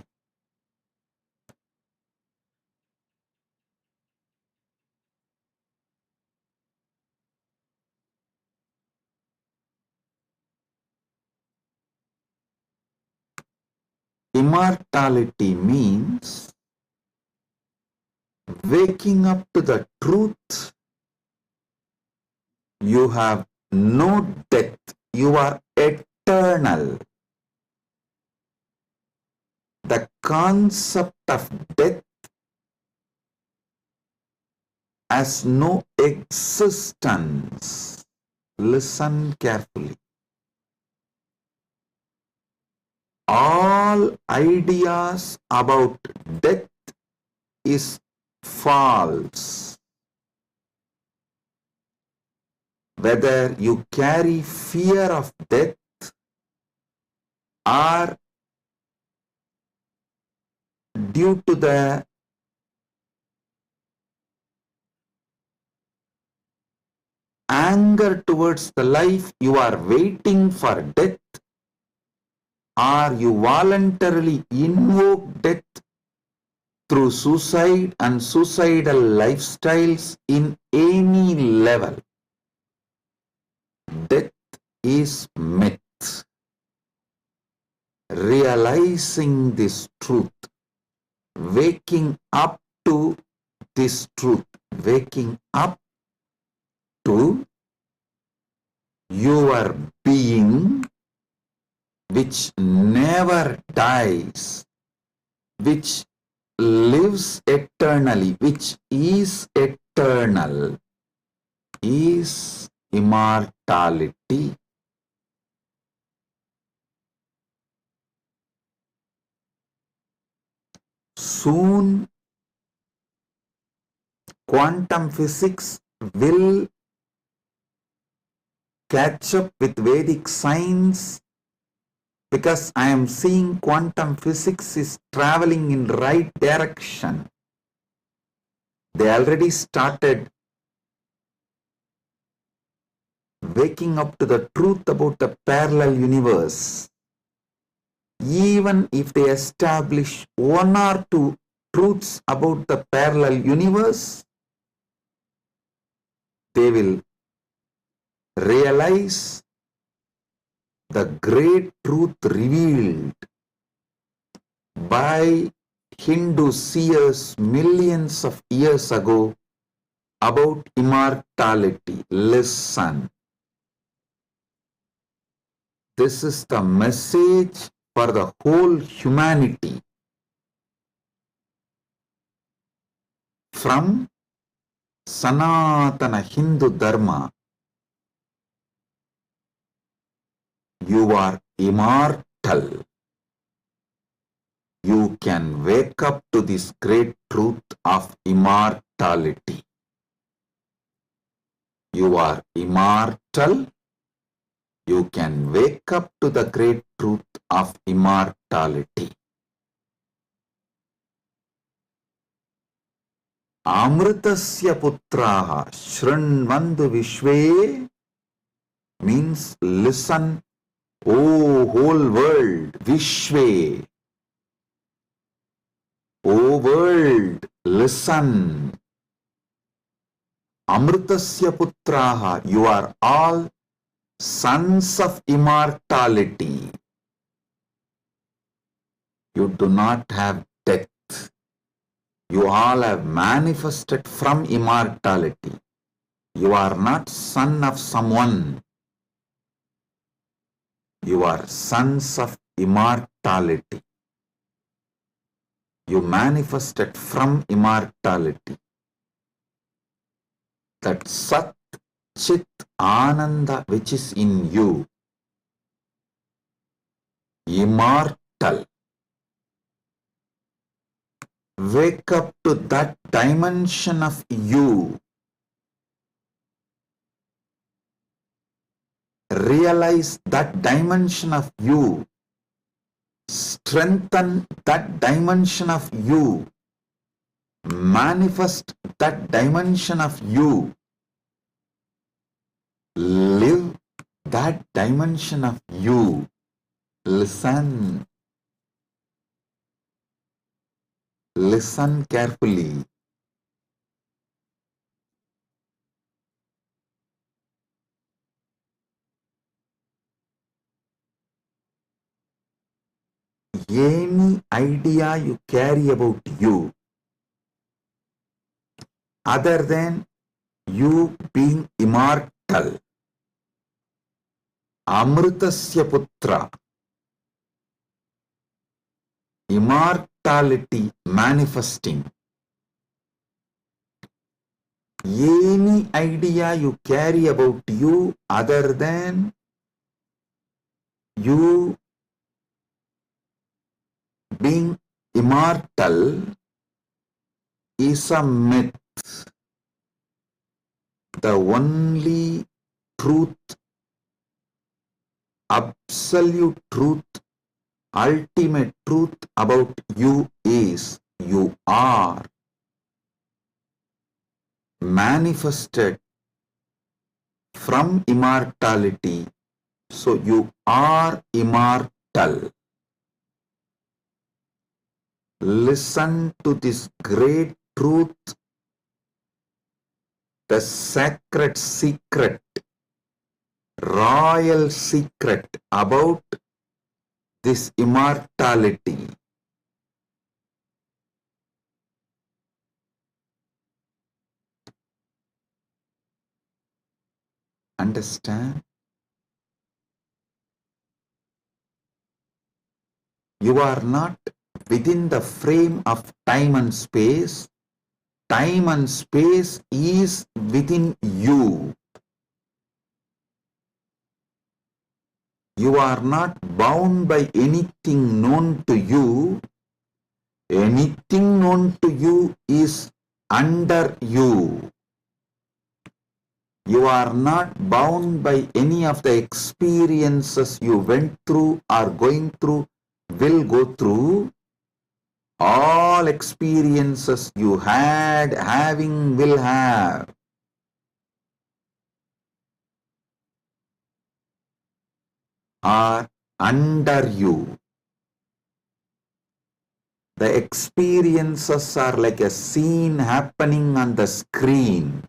Immortality means waking up to the truth. You have no death. You are eternal. The concept of death has no existence. Listen carefully. All ideas about death is false. Whether you carry fear of death or due to the anger towards the life you are waiting for death, or you voluntarily invoke death through suicide and suicidal lifestyles in any level. Death is myth. Realizing this truth, waking up to this truth, waking up to your being which never dies, which lives eternally, which is eternal, is immortality. Soon, quantum physics will catch up with Vedic science, because I am seeing quantum physics is traveling in right direction. They already started waking up to the truth about the parallel universe. Even if they establish one or two truths about the parallel universe, they will realize the great truth revealed by Hindu seers millions of years ago about immortality. Listen. This is the message for the whole humanity. From Sanatana Hindu Dharma, you are immortal. You can wake up to this great truth of immortality. You are immortal. You can wake up to the great truth of immortality. Amritasya putraha shrinvandu vishve means listen, O whole world, vishve. O world, listen. Amritasya putraha, you are all sons of immortality. You do not have death. You all have manifested from immortality. You are not son of someone. You are sons of immortality. You manifested from immortality. That Sat Chit Ananda which is in you, immortal. Wake up to that dimension of you. Realize that dimension of you. Strengthen that dimension of you. Manifest that dimension of you. Live that dimension of you. Listen. Listen carefully. Any idea you carry about you, other than you being immortal, Amritasya Putra, immortality manifesting, any idea you carry about you other than you being immortal is a myth. The only truth, absolute truth, ultimate truth about you is you are manifested from immortality. So you are immortal. Listen to this great truth, the sacred secret, royal secret about this immortality. Understand? You are not within the frame of time and space. Time and space is within you. You are not bound by anything known to you. Anything known to you is under you. You are not bound by any of the experiences you went through, are going through, will go through. All experiences you had, having, will have, are under you. The experiences are like a scene happening on the screen.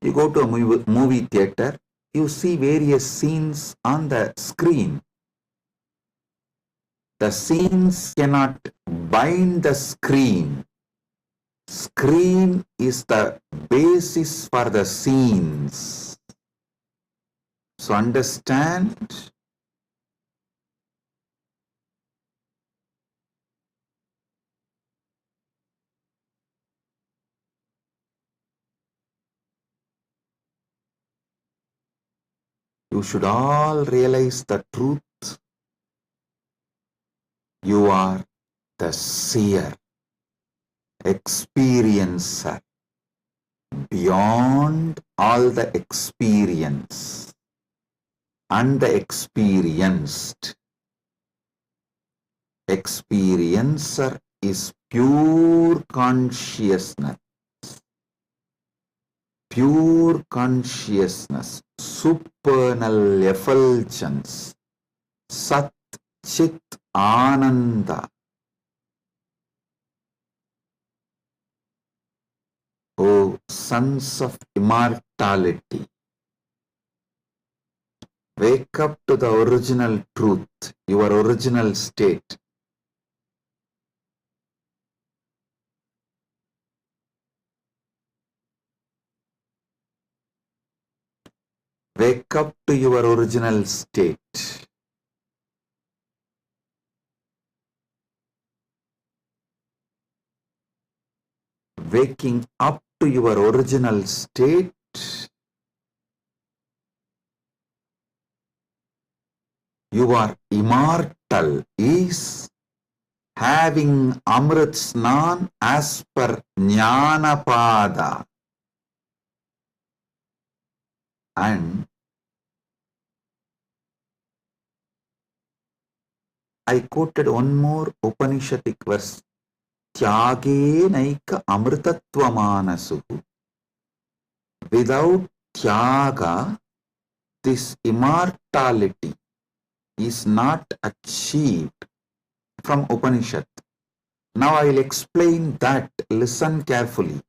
You go to a movie theater, you see various scenes on the screen. The scenes cannot bind the screen. Screen is the basis for the scenes. So understand? You should all realize the truth. You are the seer, experiencer, beyond all the experience and the experienced. Experiencer is pure consciousness. Pure consciousness, supernal effulgence, Sat Chit Ananda. O sons of immortality, wake up to the original truth, your original state. Wake up to your original state. Waking up to your original state you are immortal is having Amrit Snan as per Jnanapada. And I quoted one more Upanishadic verse. Tyage naika amritattva manasu. Without tyaga, this immortality is not achieved from Upanishad. Now I will explain that. Listen carefully.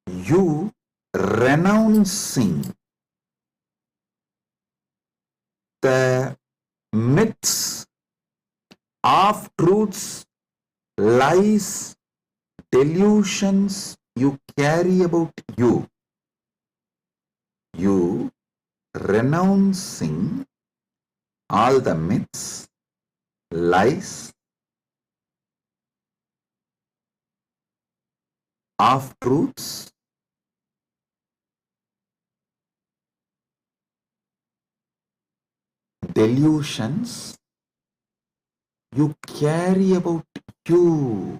You renouncing the myths, half-truths, lies, delusions you carry about you. You renouncing all the myths, lies, half-truths, delusions you carry about you.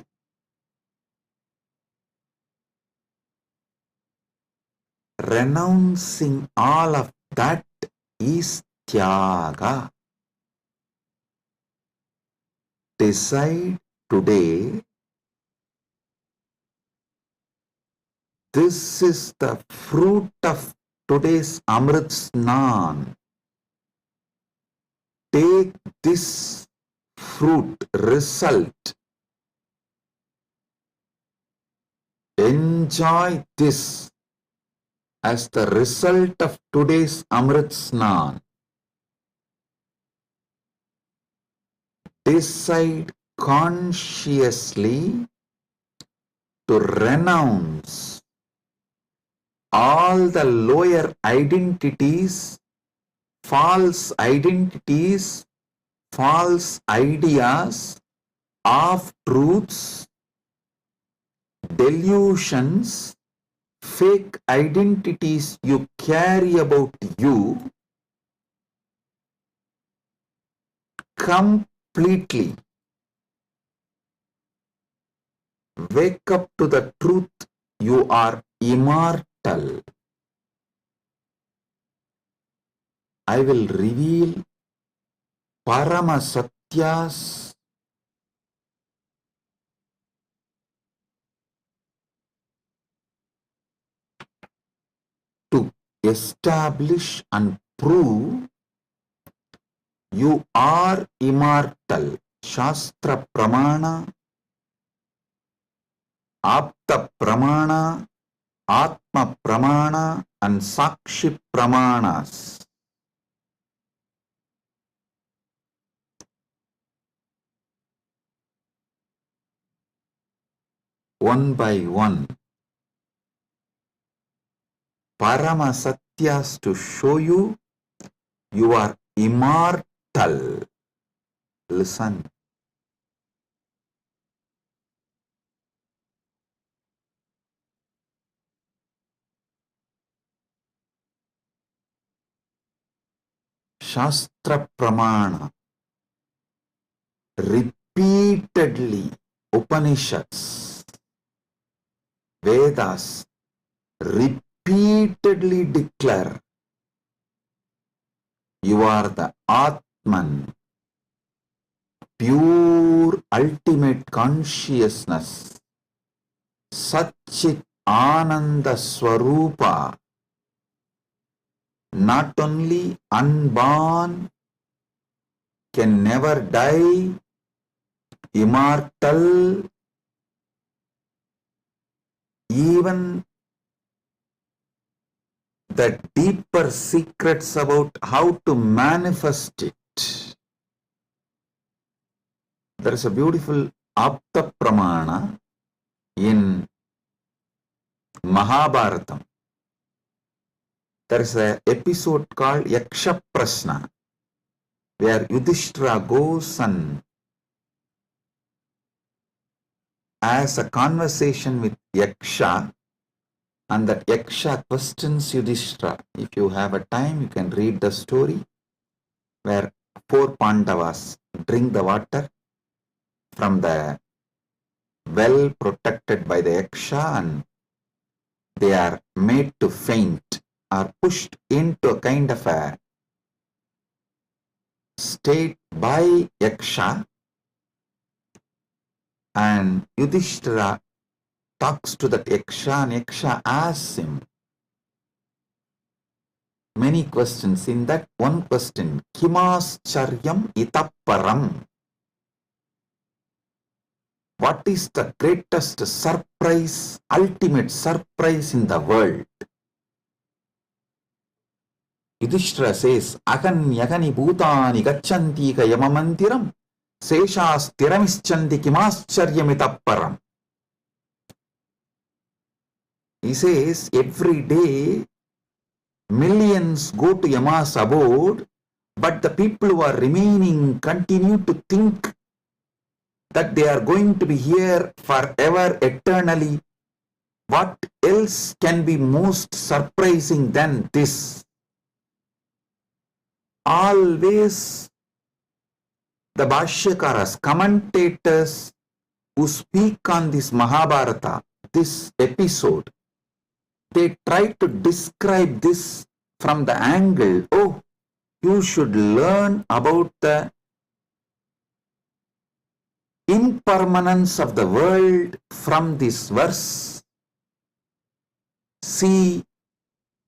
Renouncing all of that is tyaga. Decide today, this is the fruit of today's Amrit Snan. Take this fruit, result. Enjoy this as the result of today's Amrit Snan. Decide consciously to renounce all the lower identities, false ideas, half-truths, delusions, fake identities you carry about you completely. Wake up to the truth, you are immortal. I will reveal Parama Satyas to establish and prove you are immortal. Shastra Pramana, Apta Pramana, Atma Pramana and Sakshi Pramanas. One by one. Parama Satyas to show you you are immortal. Listen. Shastra Pramana. Repeatedly Upanishads, Vedas repeatedly declare you are the Atman, pure ultimate consciousness, Satchit Ananda Swarupa, not only unborn, can never die, immortal, even the deeper secrets about how to manifest it. There is a beautiful Apta Pramana, In Mahabharatam, there is an episode called Yaksha Prashna, where Yudhishthira goes and has a conversation with Yaksha, and that Yaksha questions Yudhishthira. If you have a time, you can read the story where 4 Pandavas drink the water from the well protected by the Yaksha, and they are made to faint, are pushed into a kind of a state by Yaksha, and Yudhishthira talks to that Yaksha, and Yaksha asks him many questions. In that one question, Kimascharyam itapparam, what is the greatest surprise, ultimate surprise in the world? Yudhishthira says, Agan yagani bhutani gacchanti ka yamamantiram seshas tiramischanti kimascharyamitaparam. He says, every day millions go to Yama's abode, but the people who are remaining continue to think that they are going to be here forever, eternally. What else can be most surprising than this? Always the Bhashyakaras, commentators who speak on this Mahabharata, this episode, they try to describe this from the angle, oh, you should learn about the impermanence of the world from this verse. See,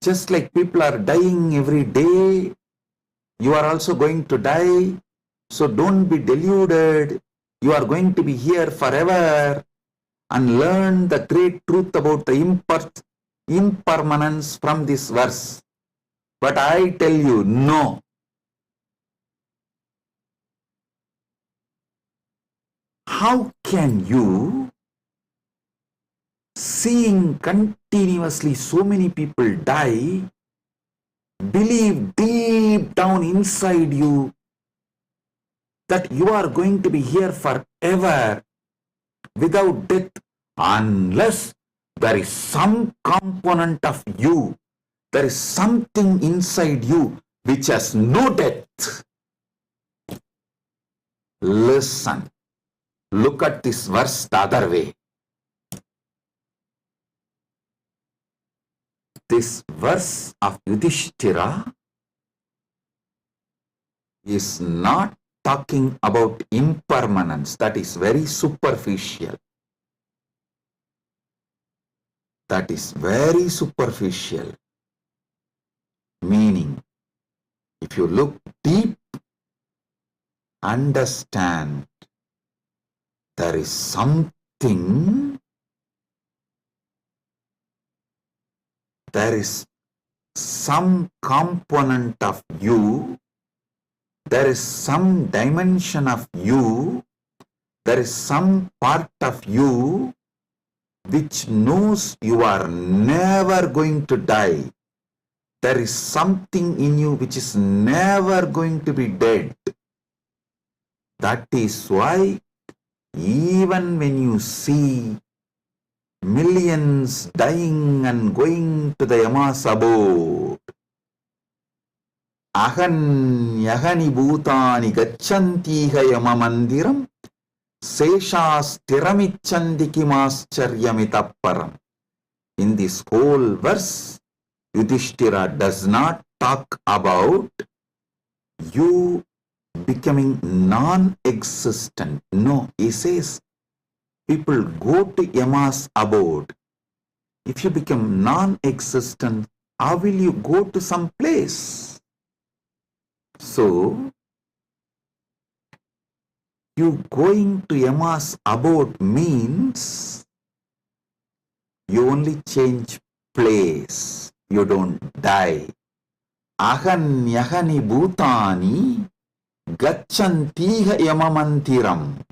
just like people are dying every day, you are also going to die. So don't be deluded. You are going to be here forever, and learn the great truth about the impermanence from this verse. But I tell you, no. How can you, seeing continuously so many people die, believe deep down inside you that you are going to be here forever without death, unless there is some component of you, there is something inside you which has no death? Listen. Look at this verse the other way. This verse of Yudhishthira is not talking about impermanence. That is very superficial. That is very superficial. Meaning, if you look deep, understand there is something, there is some component of you, there is some dimension of you, there is some part of you which knows you are never going to die. There is something in you which is never going to be dead. That is why even when you see millions dying and going to the Yama's abode, Ahan yagani bhutani gacchantiha yamamandiram seshas tiramichanti kimascharyamitaparam. In this whole verse, Yudhishthira does not talk about you becoming non-existent. No, he says people go to Yama's abode. If you become non-existent, how will you go to some place? So, you going to Yama's abode means you only change place. You don't die. Ahan yahani bhutani gacchantiha yamamantiram.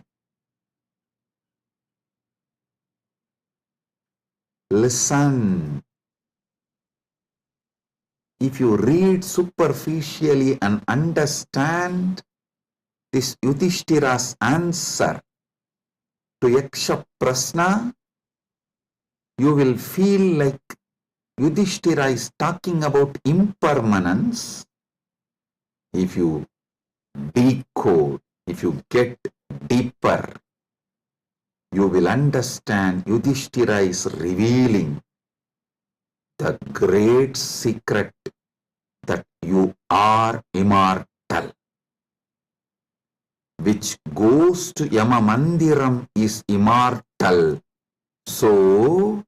Listen. If you read superficially and understand this Yudhishthira's answer to Yaksha Prasna, you will feel like Yudhishthira is talking about impermanence. If you decode, if you get deeper, you will understand Yudhishthira is revealing the great secret that you are immortal. Which goes to Yama Mandiram is immortal. So,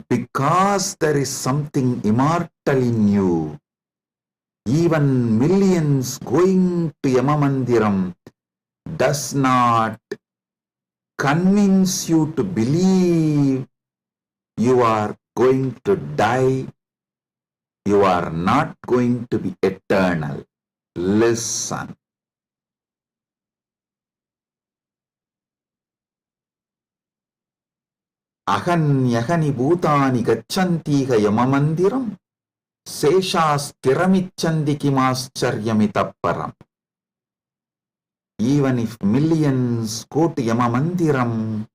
because there is something immortal in you, even millions going to Yama Mandiram does not convince you to believe you are going to die. You are not going to be eternal. Listen. Ahanyahani bhutani gacchantiha yamamandiram seshasthiramichandi kimascharyamitapparam. Even if millions go to Yamamandiram,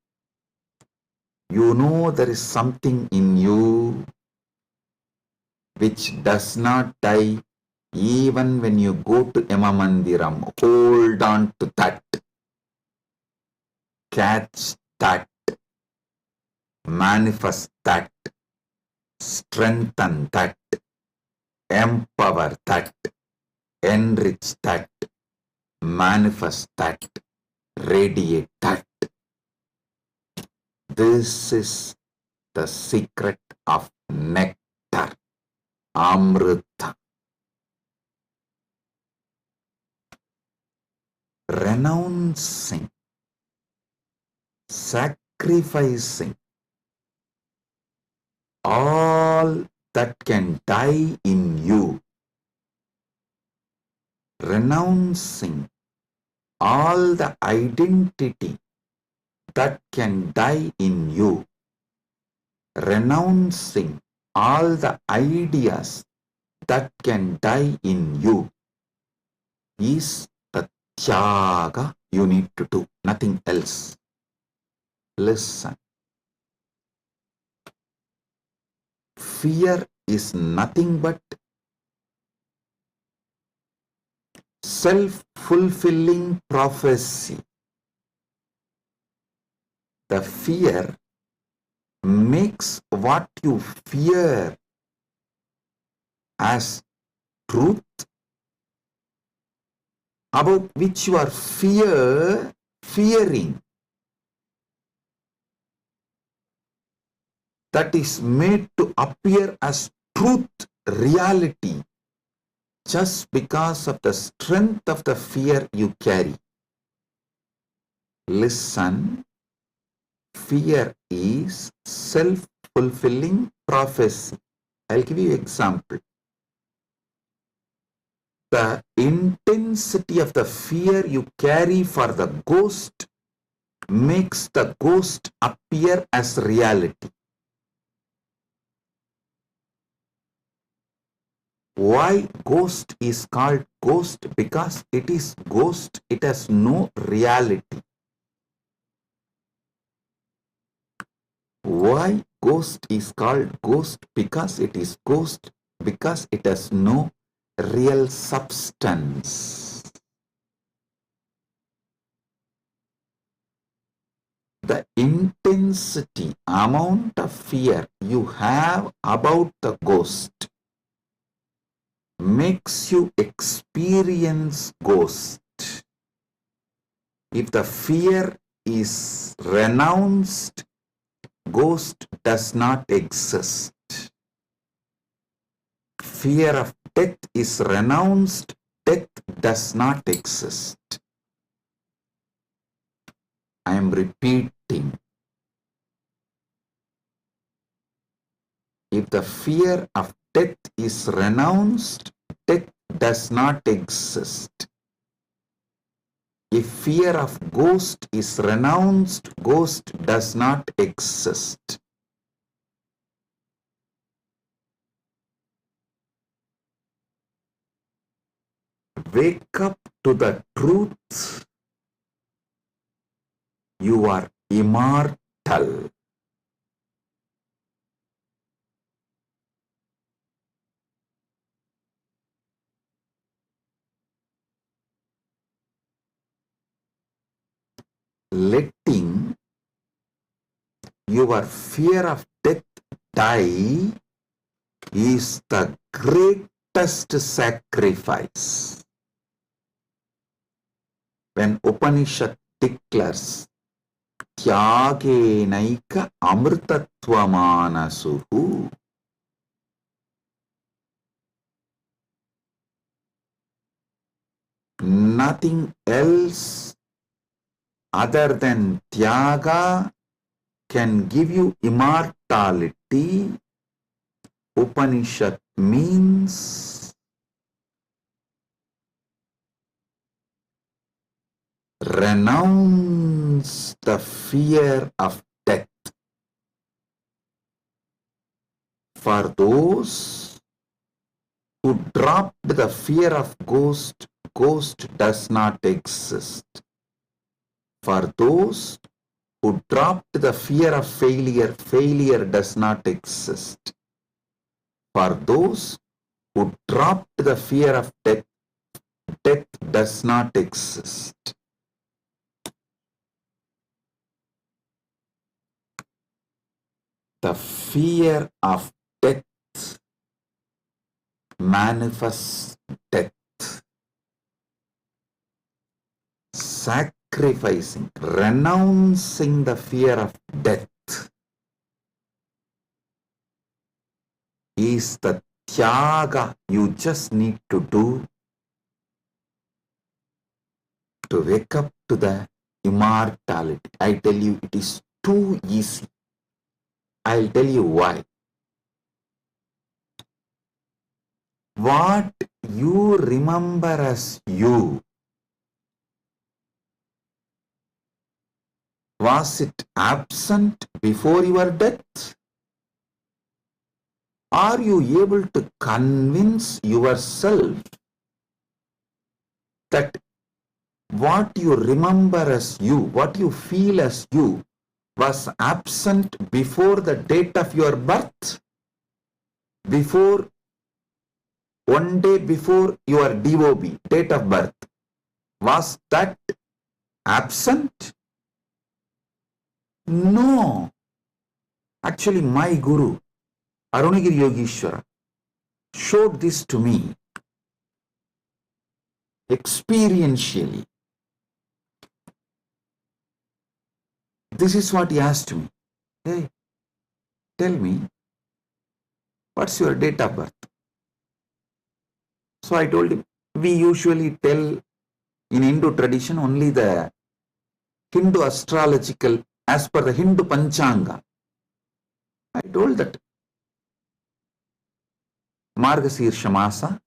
you know there is something in you which does not die even when you go to Yamamandiram. Hold on to that. Catch that. Manifest that. Strengthen that. Empower that. Enrich that. Manifest that. Radiate that. This is the secret of nectar. Amrita. Renouncing, sacrificing all that can die in you, renouncing all the identity that can die in you, renouncing all the ideas that can die in you is the tyaga you need to do, nothing else. Listen. Fear is nothing but self-fulfilling prophecy. The fear makes what you fear as truth, about which you are fearing, that is made to appear as truth, reality, just because of the strength of the fear you carry. Listen, fear is self-fulfilling prophecy. I'll give you an example. The intensity of the fear you carry for the ghost makes the ghost appear as reality. Why ghost is called ghost? Because it is ghost, it has no reality. Why ghost is called ghost? Because it is ghost, because it has no real substance. The intensity, amount of fear you have about the ghost makes you experience ghost. If the fear is renounced, ghost does not exist. Fear of death is renounced, death does not exist. I am repeating. If the fear of death is renounced, death does not exist. if fear of ghost is renounced, ghost does not exist. Wake up to the truth. You are immortal. Letting your fear of death die is the greatest sacrifice. When Upanishad declares Tyagenaika amrtatvamanasuhu, nothing else other than Tyaga can give you immortality. Upanishad means renounce the fear of death. For those who dropped the fear of ghost, ghost does not exist. For those who dropped the fear of failure, failure does not exist. For those who dropped the fear of death, death does not exist. The fear of death manifests death. Sacrificing, renouncing the fear of death is the tyaga you just need to do to wake up to the immortality. I tell you, it is too easy. I'll tell you why. What you remember as you, was it absent before your death? Are you able to convince yourself that what you remember as you, what you feel as you, was absent before the date of your birth? Before, one day before your DOB, date of birth, was that absent? No. Actually, my Guru, Arunagiri Yogeshwara, showed this to me experientially. This is what he asked me. Hey, tell me, what's your date of birth? So I told him, we usually tell in Hindu tradition only the Hindu astrological, as per the Hindu Panchanga. I told that Margasirsha Masa,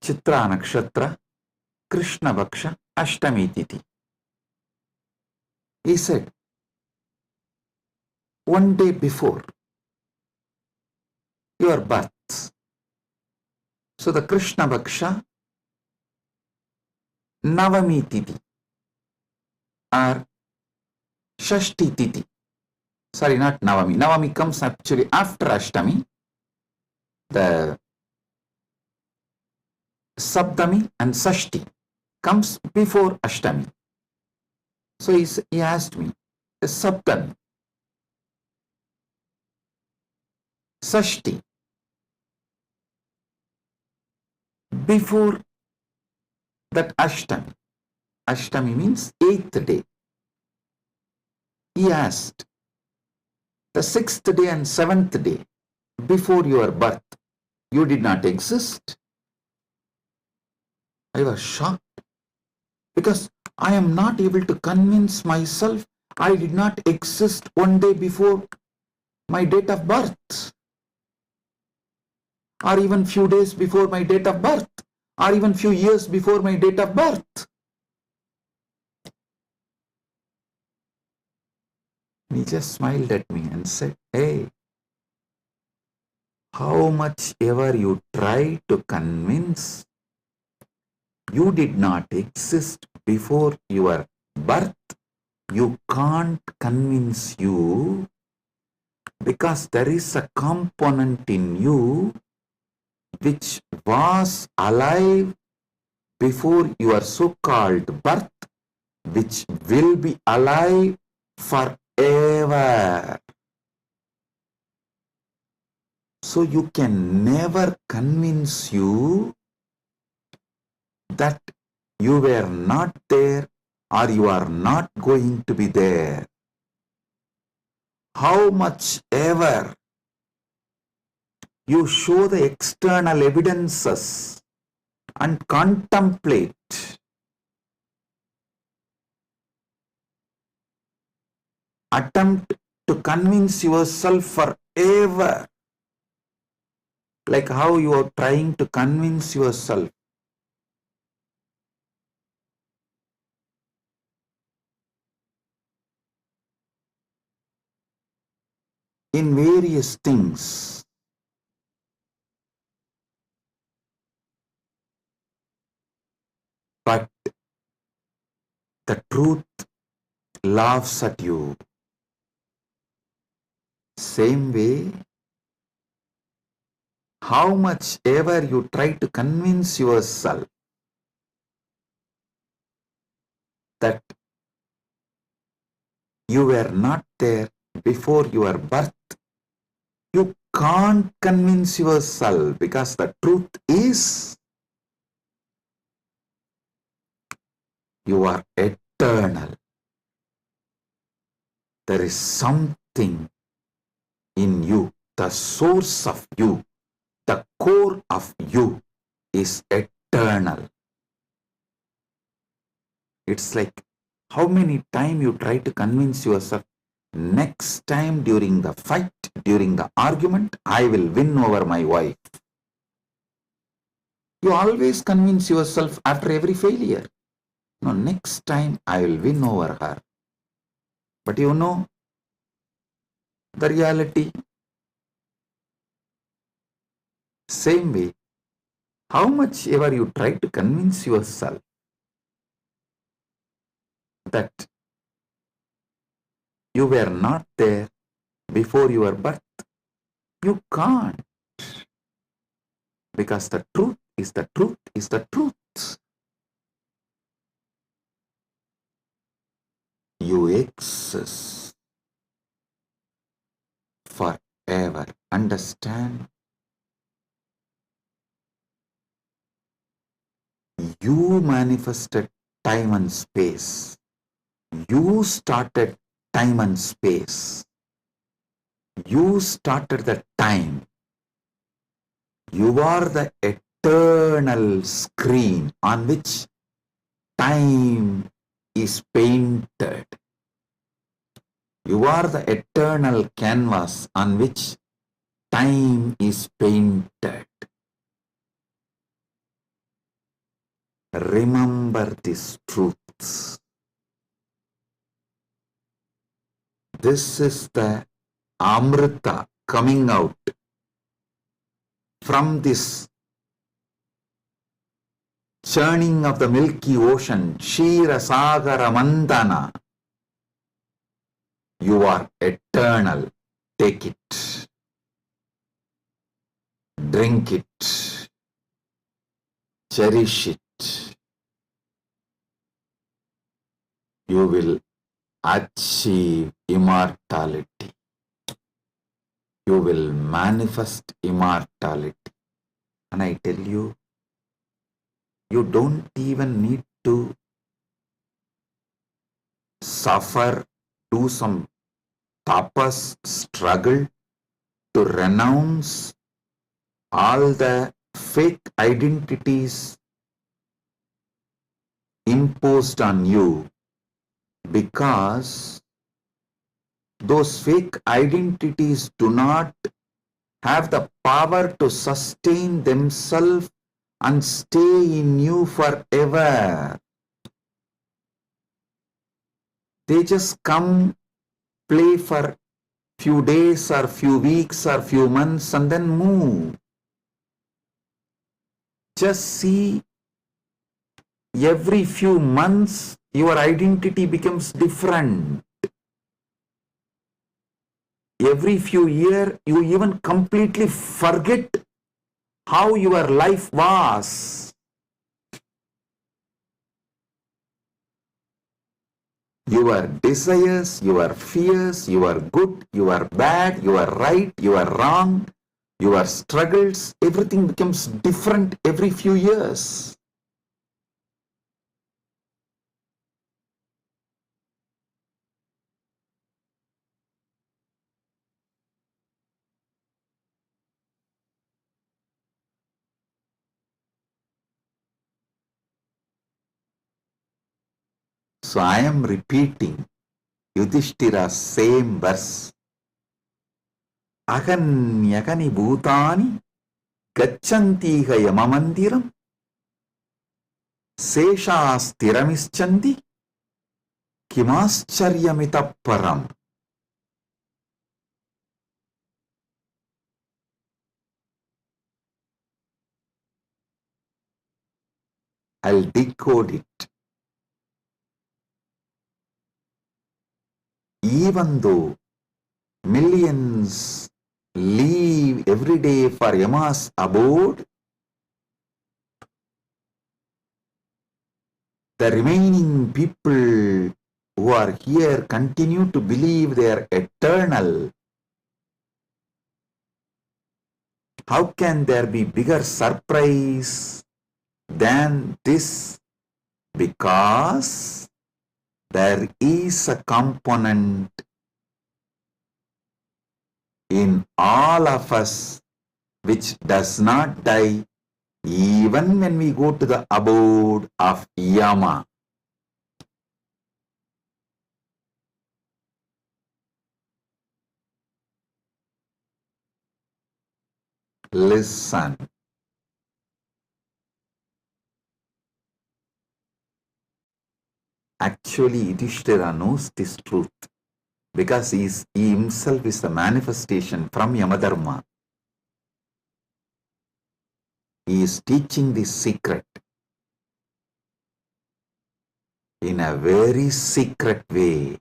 Chitra Nakshatra, Krishna Bhaksha, Ashtami Titi. He said, one day before your birth, so the Krishna Bhaksha, Navami Titi, or Shashti Titi. Sorry, not Navami. Navami comes actually after Ashtami. The Saptami and Sashti comes before Ashtami. So he asked me, the Saptami, Sashti, before that Ashtami. Ashtami means 8th day. He asked, the 6th day and 7th day before your birth, you did not exist? I was shocked because I am not able to convince myself I did not exist one day before my date of birth, or even few days before my date of birth, or even few years before my date of birth. He just smiled at me and said, hey, how much ever you try to convince, you did not exist before your birth, you can't convince you, because there is a component in you which was alive before your so-called birth, which will be alive forever. So you can never convince you that you were not there or you are not going to be there. How much ever you show the external evidences and contemplate, attempt to convince yourself forever, like how you are trying to convince yourself in various things. But the truth laughs at you. Same way, how much ever you try to convince yourself that you were not there before your birth, you can't convince yourself, because the truth is you are eternal. There is something in you, the source of you, the core of you is eternal. It's like how many times you try to convince yourself, next time during the fight, during the argument, I will win over my wife. You always convince yourself after every failure, no, next time I will win over her. But you know the reality. Same way, how much ever you try to convince yourself that you were not there before your birth, you can't, because the truth is the truth is the truth. You exist forever. Understand? You manifested time and space. You started time and space. You started the time. You are the eternal screen on which time is painted. You are the eternal canvas on which time is painted. Remember these truths. This is the Amrita coming out from this churning of the Milky Ocean, Shira Sagara Mandana. You are eternal. Take it. Drink it. Cherish it. You will achieve immortality. You will manifest immortality. And I tell you, you don't even need to suffer, do some tapas, struggle to renounce all the fake identities imposed on you, because those fake identities do not have the power to sustain themselves and stay in you forever. They just come, play for few days or few weeks or few months and then move. Just see, every few months your identity becomes different. Every few years you even completely forget how your life was. Your desires, your fears, your good, your bad, your right, your wrong, your struggles, everything becomes different every few years. So I am repeating Yudhishthira's same verse. Aganyagani bhutani gachantiha yamamandiram seshasthiramischanti kimascharyamitapparam. I'll decode it. Even though millions leave every day for Yama's abode, the remaining people who are here continue to believe they are eternal. How can there be bigger surprise than this? Because there is a component in all of us which does not die even when we go to the abode of Yama. Listen. Actually, Yudhishthira knows this truth because he himself is a manifestation from Yamadharma. He is teaching this secret in a very secret way.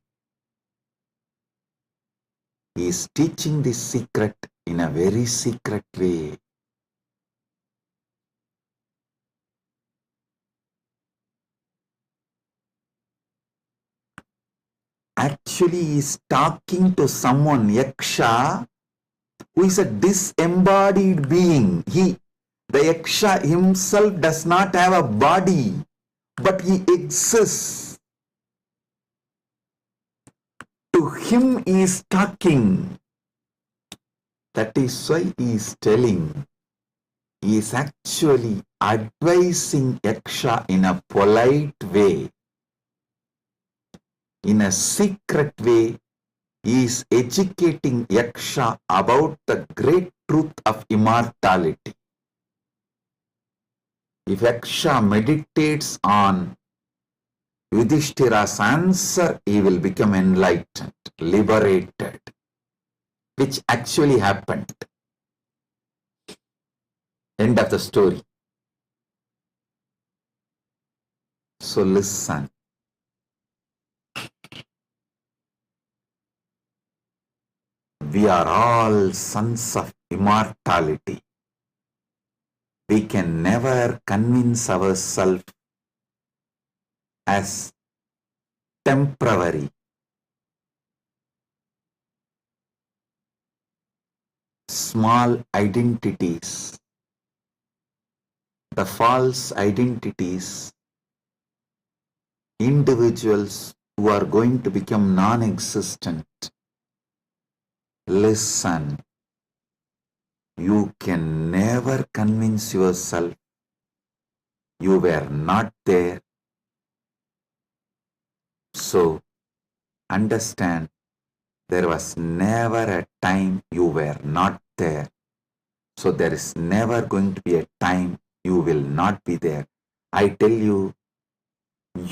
He is teaching this secret in a very secret way. Actually, he is talking to someone, Yaksha, who is a disembodied being. The Yaksha himself does not have a body, but he exists. To him he is talking. That is why he is telling. He is actually advising Yaksha in a polite way. In a secret way, he is educating Yaksha about the great truth of immortality. If Yaksha meditates on Yudhishthira's answer, he will become enlightened, liberated, which actually happened. End of the story. So listen. We are all sons of immortality. We can never convince ourselves as temporary. Small identities, the false identities, individuals who are going to become non-existent. Listen, you can never convince yourself you were not there. So, understand, there was never a time you were not there. So, there is never going to be a time you will not be there. I tell you,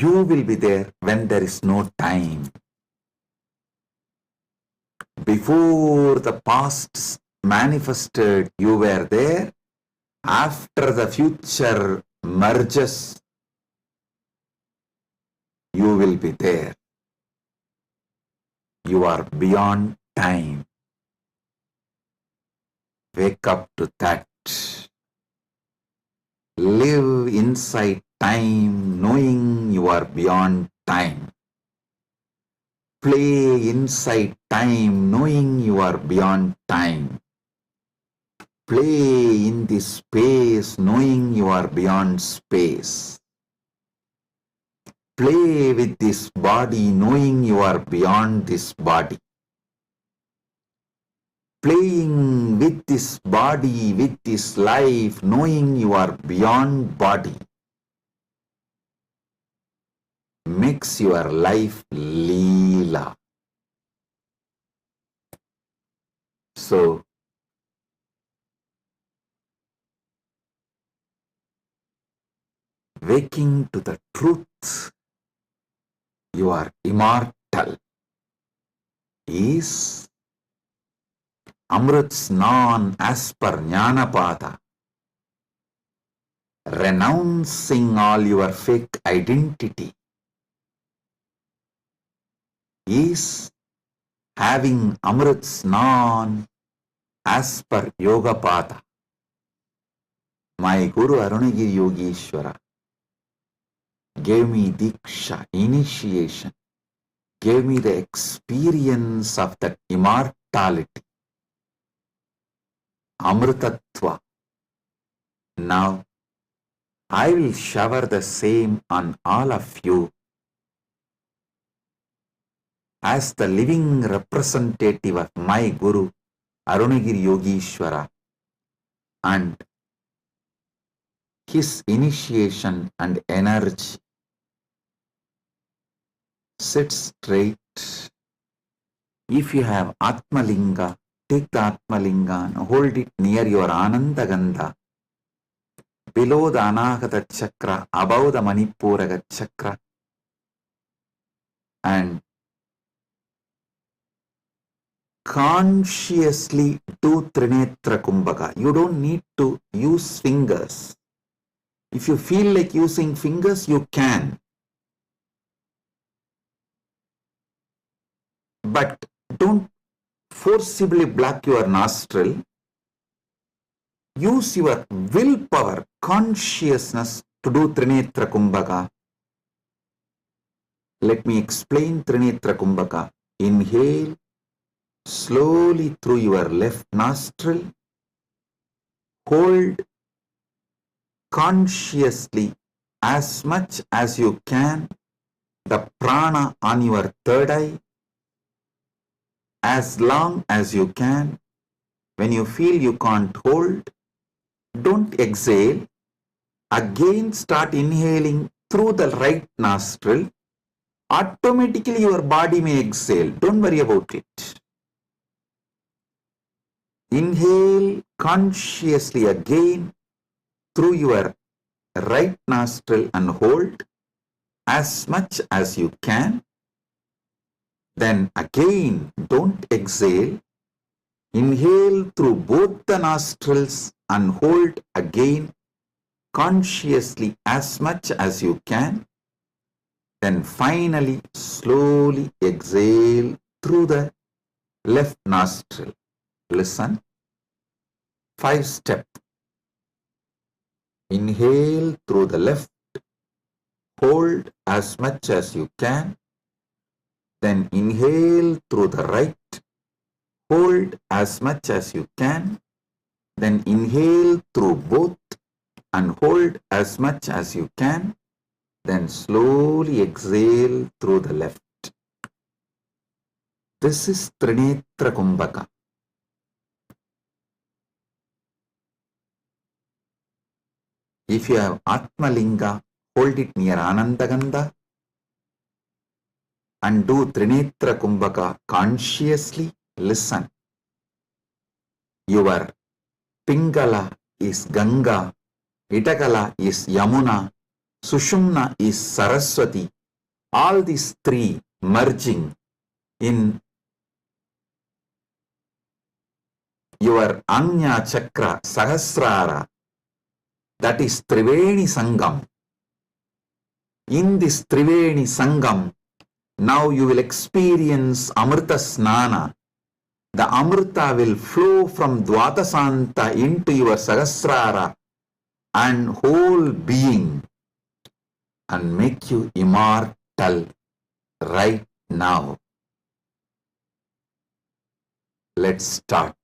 you will be there when there is no time. Before the past manifested, you were there. After the future merges, you will be there. You are beyond time. Wake up to that. Live inside time, knowing you are beyond time. Play inside time, knowing you are beyond time. Play in this space, knowing you are beyond space. Play with this body, knowing you are beyond this body. Playing with this body, with this life, knowing you are beyond body, makes your life Leela. So, waking to the truth, you are immortal, is Amrit Snan as per Jnanapada, renouncing all your fake identity, is having Amrit Snan as per Yogapada. My Guru Arunagiri Yogeshwara gave me Diksha, initiation, gave me the experience of that immortality, Amritatva. Now, I will shower the same on all of you as the living representative of my Guru, Arunagiri Yogeshwara, and his initiation and energy. Sit straight. If you have Atmalinga, take the Atmalinga and hold it near your Anandagandha, below the Anahata Chakra, above the Manipuraga Chakra, and consciously do Trinetra Kumbhaka. You don't need to use fingers. If you feel like using fingers, you can. But don't forcibly block your nostril. Use your willpower, consciousness to do Trinetra Kumbhaka. Let me explain Trinetra Kumbhaka. Inhale slowly through your left nostril. Hold consciously as much as you can the prana on your third eye, as long as you can. When you feel you can't hold, don't exhale. Again start inhaling through the right nostril. Automatically your body may exhale. Don't worry about it. Inhale consciously again through your right nostril and hold as much as you can. Then again, don't exhale. Inhale through both the nostrils and hold again consciously as much as you can. Then finally, slowly exhale through the left nostril. Listen. 5-step. Inhale through the left. Hold as much as you can. Then inhale through the right. Hold as much as you can. Then inhale through both and hold as much as you can. Then slowly exhale through the left. This is Trinetra Kumbhaka. If you have Atmalinga, hold it near Anandagandha and do Trinetra Kumbhaka consciously. Listen. Your Pingala is Ganga Itakala is Yamuna, Sushumna is Saraswati. All these three merging in your Anya Chakra Sahasrara, that is Triveni Sangam. In this Triveni Sangam, now you will experience Amrita Snana. The Amrita will flow from Dvatasanta into your Sahasrara and whole being and make you immortal right now. Let's start.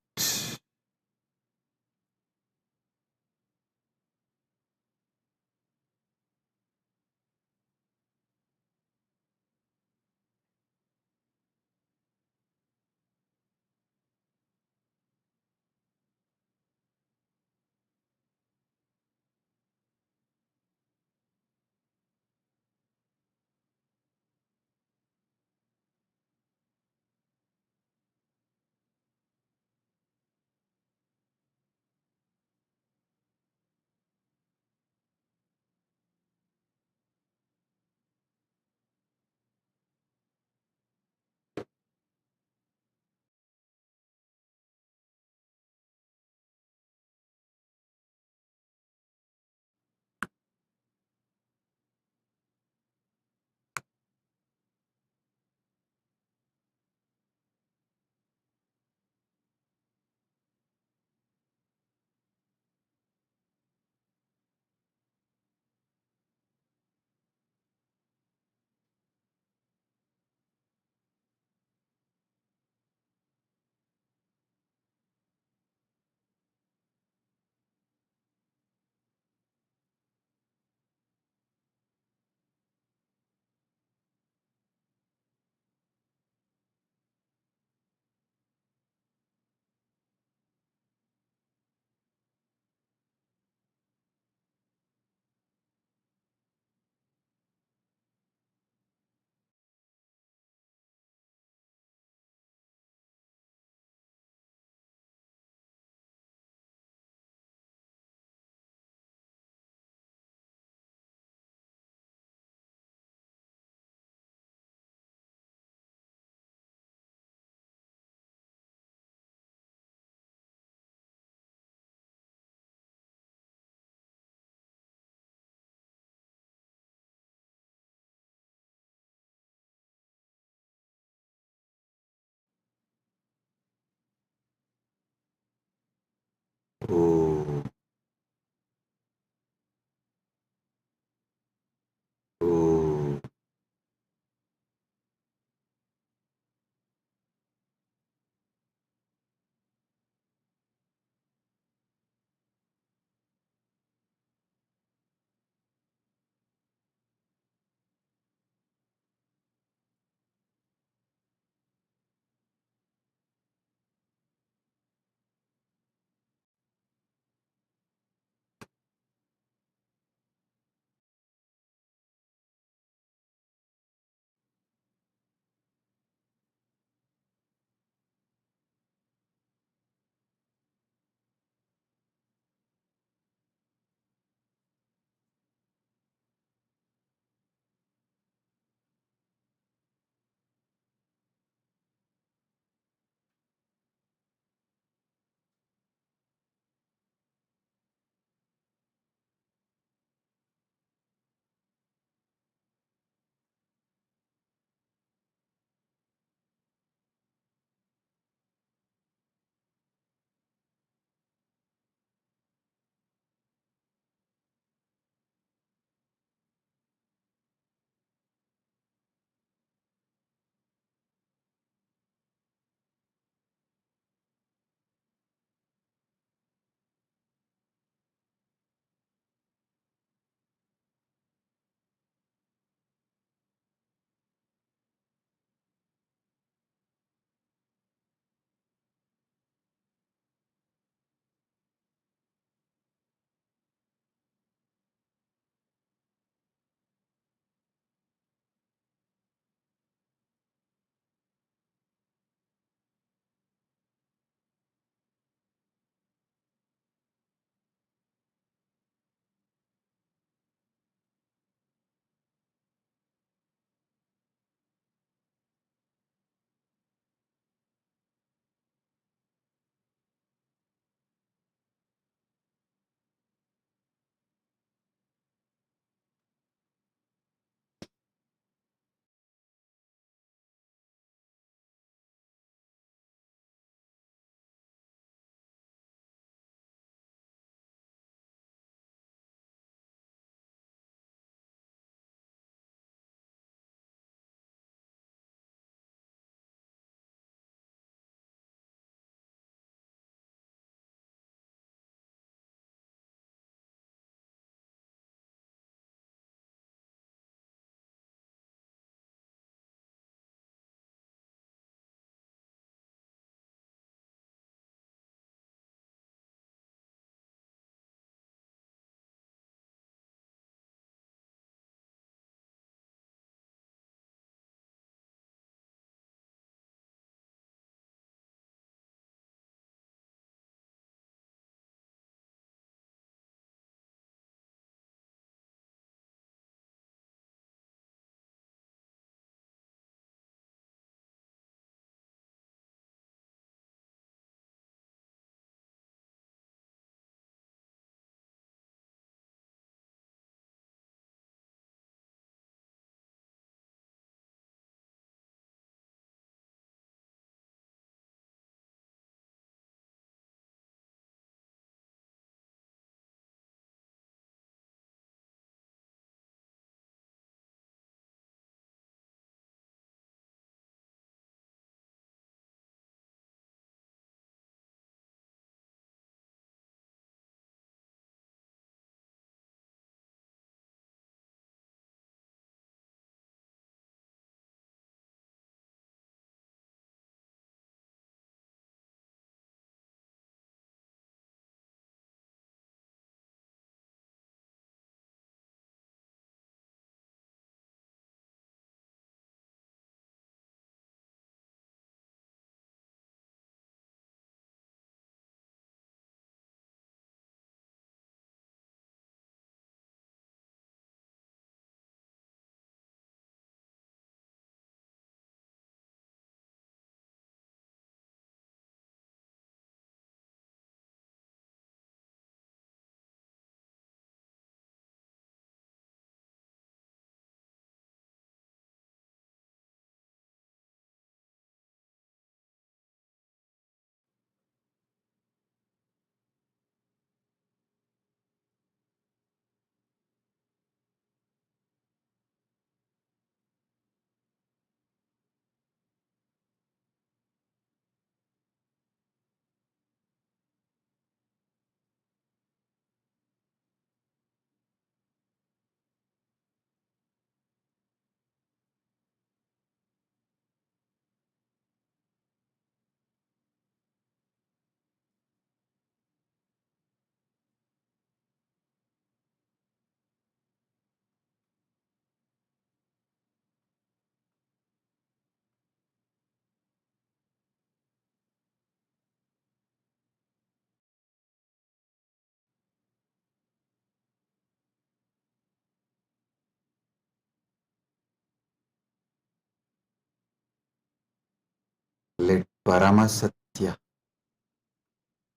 Paramasatya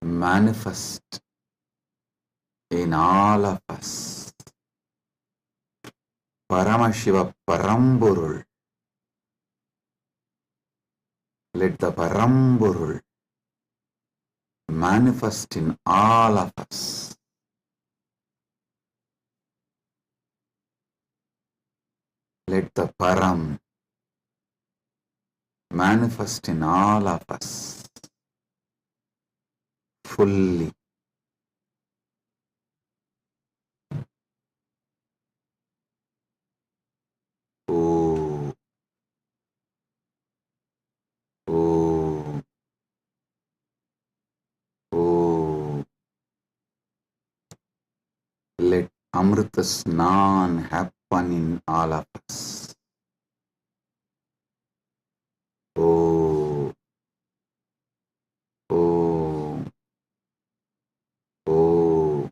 manifest in all of us. Paramashiva Paramburul. Let the Paramburul manifest in all of us. Let the Param manifest in all of us fully. Oh, oh, oh. Let Amrita Snan happen in all of us. Oh, oh, oh.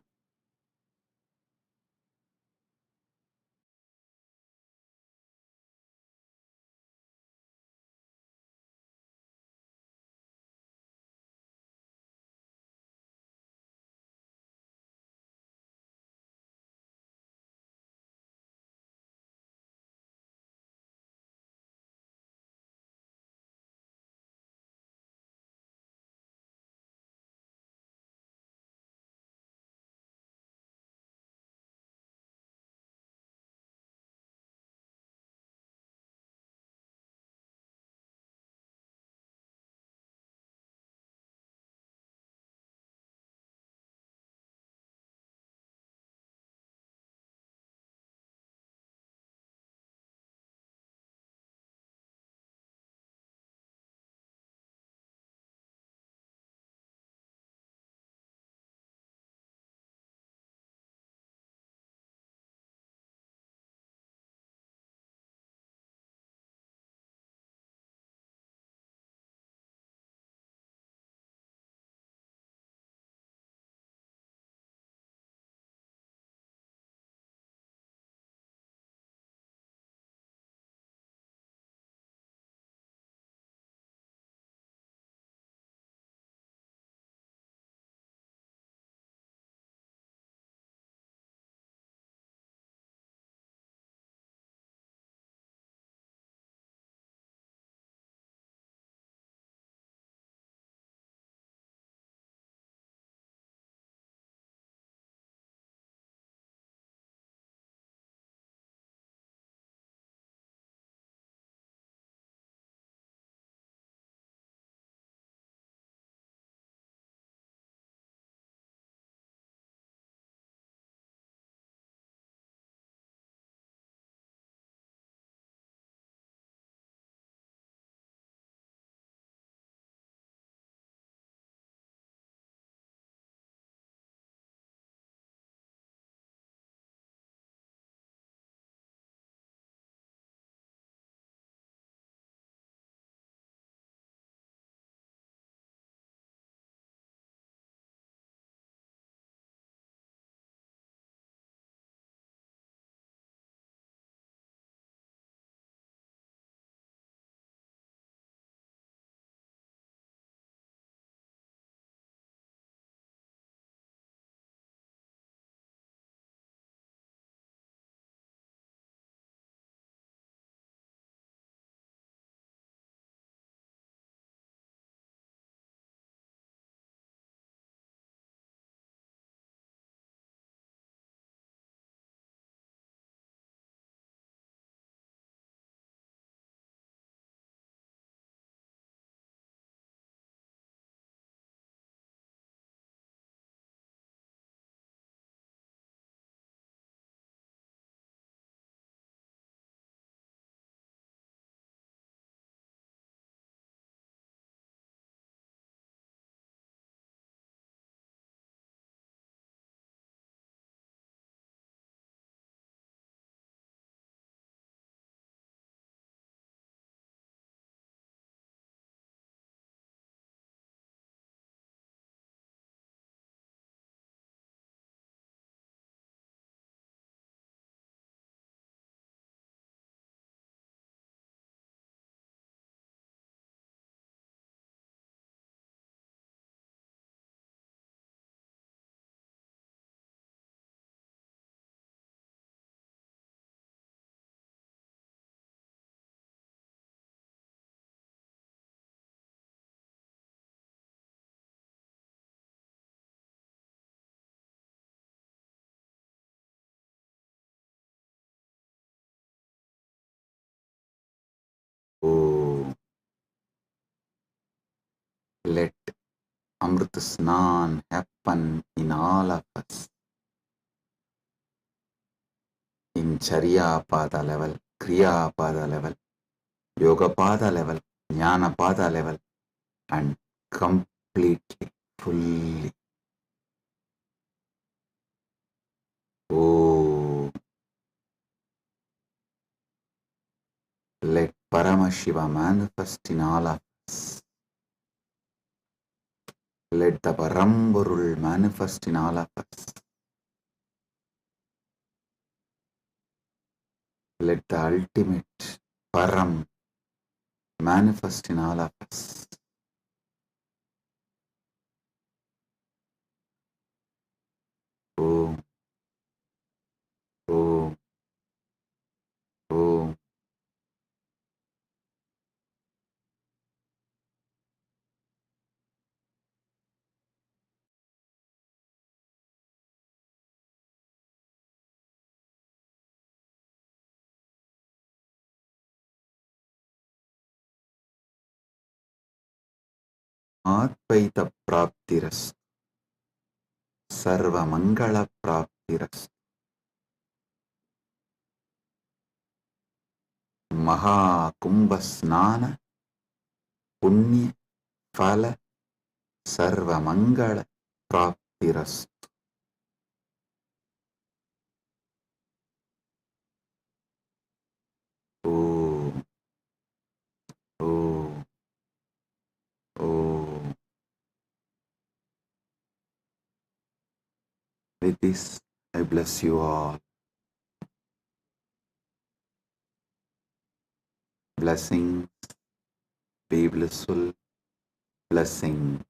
Let Amrit Snan happen in all of us. In Charya Pada level, Kriya Pada level, Yoga Pada level, Jnana Pada level, and completely, fully. Oh, let Paramashiva manifest in all of us. Let the Paramburul manifest in all of us. Let the ultimate Param manifest in all of us. Om, Om, Om. Advaita Praptiras, Sarva Mangala Praptiras, MahaKumbh Snana, Punya Phala, Sarva Mangala Praptiras. Om, Om, Om. With this, I bless you all. Blessings, be blissful, blessings.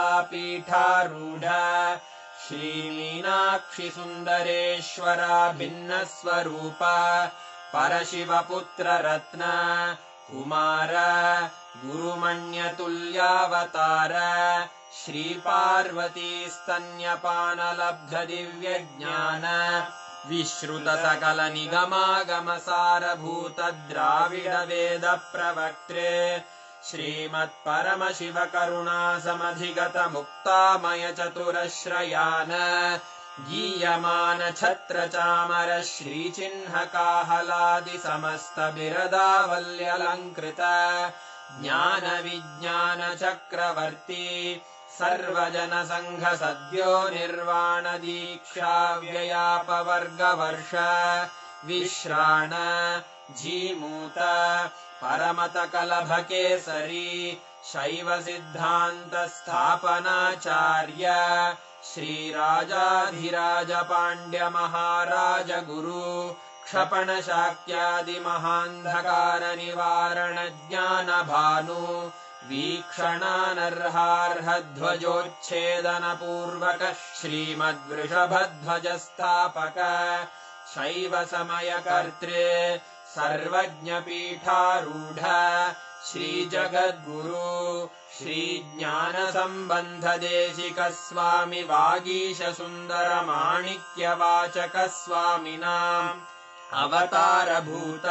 श्रीकैलासोन्नतद्वादशान्तश्यामलापीठारूढ श्रीमीनाक्षिसुन्दरेश्वरा भिन्नस्वरूप परशिवपुत्ररत्न Kumar गुरुमण्यतुल्यावतार श्रीपार्वतीस्तन्यपानलब्धदिव्यज्ञान विश्रुतसकलनिगमागमसारभूतद्राविडवेदप्रवक्त्रे श्रीमत्परमशिवकरुणासमधिगतमुक्तामयचतुरश्रयान् गीयमानछत्रचामर श्रीचिह्नकाहलादिसमस्तबिरदावल्यलङ्कृत ज्ञानविज्ञानचक्रवर्ती सर्वजनसङ्घसद्यो निर्वाणदीक्षाव्ययापवर्गवर्ष विश्राण Jimuta परमतकलभकेसरी शैवसिद्धान्तस्थापनाचार्य श्रीराजाधिराजपाण्ड्यमहाराज गुरु क्षपणशाक्यादिमहान्धकारनिवारणज्ञानभानु वीक्षणानर्हार्हध्वजोच्छेदनपूर्वक श्रीमद्वृषभध्वजस्थापक शैवसमयकर्त्रे सर्वज्ञपीठारूढ श्रीजगद्गुरु श्रीज्ञानसम्बन्धदेशिकस्वामि वागीशसुन्दरमाणिक्यवाचकस्वामिनाम् अवतारभूत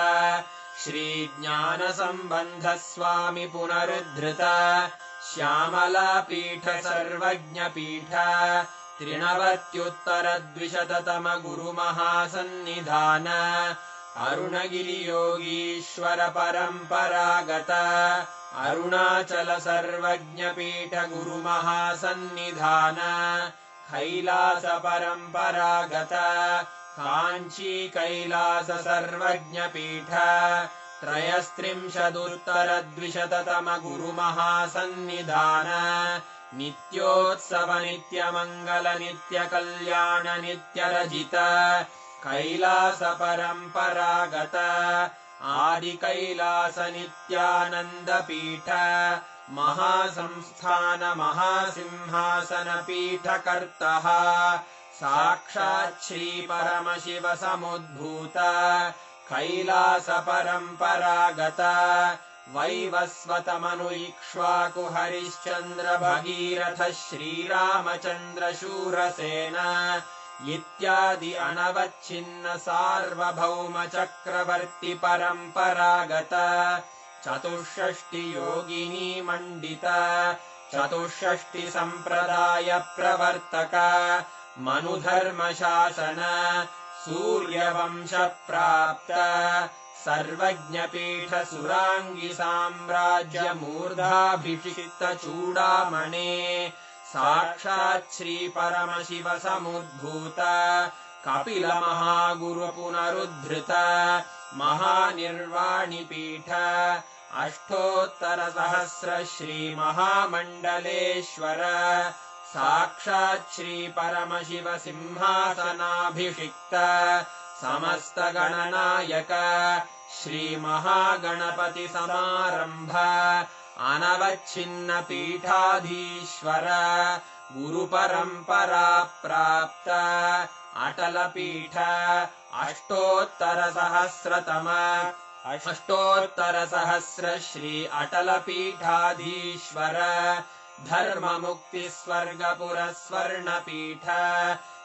श्रीज्ञानसम्बन्धस्वामि पुनरुद्धृत श्यामलापीठ सर्वज्ञपीठ त्रिनवत्युत्तरद्विशततम गुरुमहासन्निधान अरुणगिरियोगीश्वर परम्परागत अरुणाचल सर्वज्ञपीठ गुरुमहासन्निधान कैलास परम्परागत काञ्ची कैलास सर्वज्ञपीठ त्रयस्त्रिंशदुत्तरद्विशततम गुरुमहासन्निधान नित्योत्सव नित्यमङ्गल नित्यकल्याण नित्यरजित कैलास परम्परागत आदि कैलास नित्यानन्दपीठ महासंस्थान महासिंहासन पीठकर्तः साक्षात् श्री परमशिव समुद्भूत कैलास परम्परागत वैवस्वतमनु इक्ष्वाकु हरिश्चन्द्र भगीरथ श्रीरामचन्द्र शूरसेन इत्यादि अनवच्छिन्न सार्वभौम चक्रवर्ति परम्परागत चतुष्षष्टि योगिनी मण्डित चतुष्षष्टि सम्प्रदाय प्रवर्तक मनुधर्म शासन सूर्यवंश प्राप्त सर्वज्ञपीठ सुराङ्गी साम्राज्य मूर्धाभिषिक्त चूडामणे साक्षात् श्री परमशिव समुद्भूत कपिल महागुरु पुनरुद्धृत महानिर्वाणिपीठ अष्टोत्तर सहस्र श्री महामण्डलेश्वर साक्षात् श्री परमशिव सिंहासनाभिषिक्त समस्त गणनायक श्री महागणपति समारंभ अनवच्छिन्न पीठाधीश्वर गुरुपरम्परा प्राप्त अटल पीठ अष्टोत्तर सहस्र श्री अटल पीठाधीश्वर धर्म मुक्ति स्वर्गपुर स्वर्ण पीठ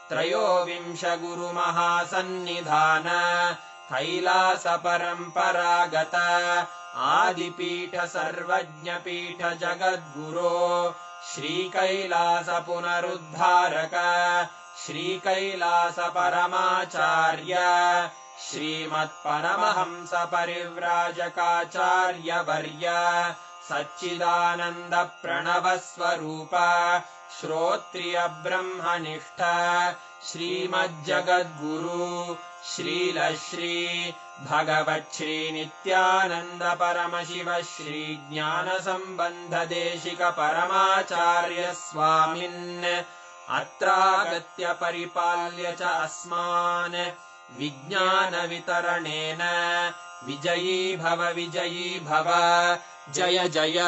त्रयोविंश गुरु महासन्निधान कैलास परम्परागत आदिपीठ सर्वज्ञपीठ जगद्गुरो श्री कैलास पुनरुद्धारक श्री कैलास परमाचार्य श्रीमत्परमहंस परिव्राजकाचार्य वर्य सच्चिदानन्द प्रणव स्वरूप श्रोत्रिय ब्रह्मनिष्ठ श्रीमज्जगद्गुरु श्रील श्री भगवच्छ्री नित्यानन्द परमशिव श्री ज्ञान सम्बन्ध देशिक परमाचार्य स्वामिन् अत्रागत्य परिपाल्य च अस्मान् विज्ञान वितरणेन विजयी भव जय जय।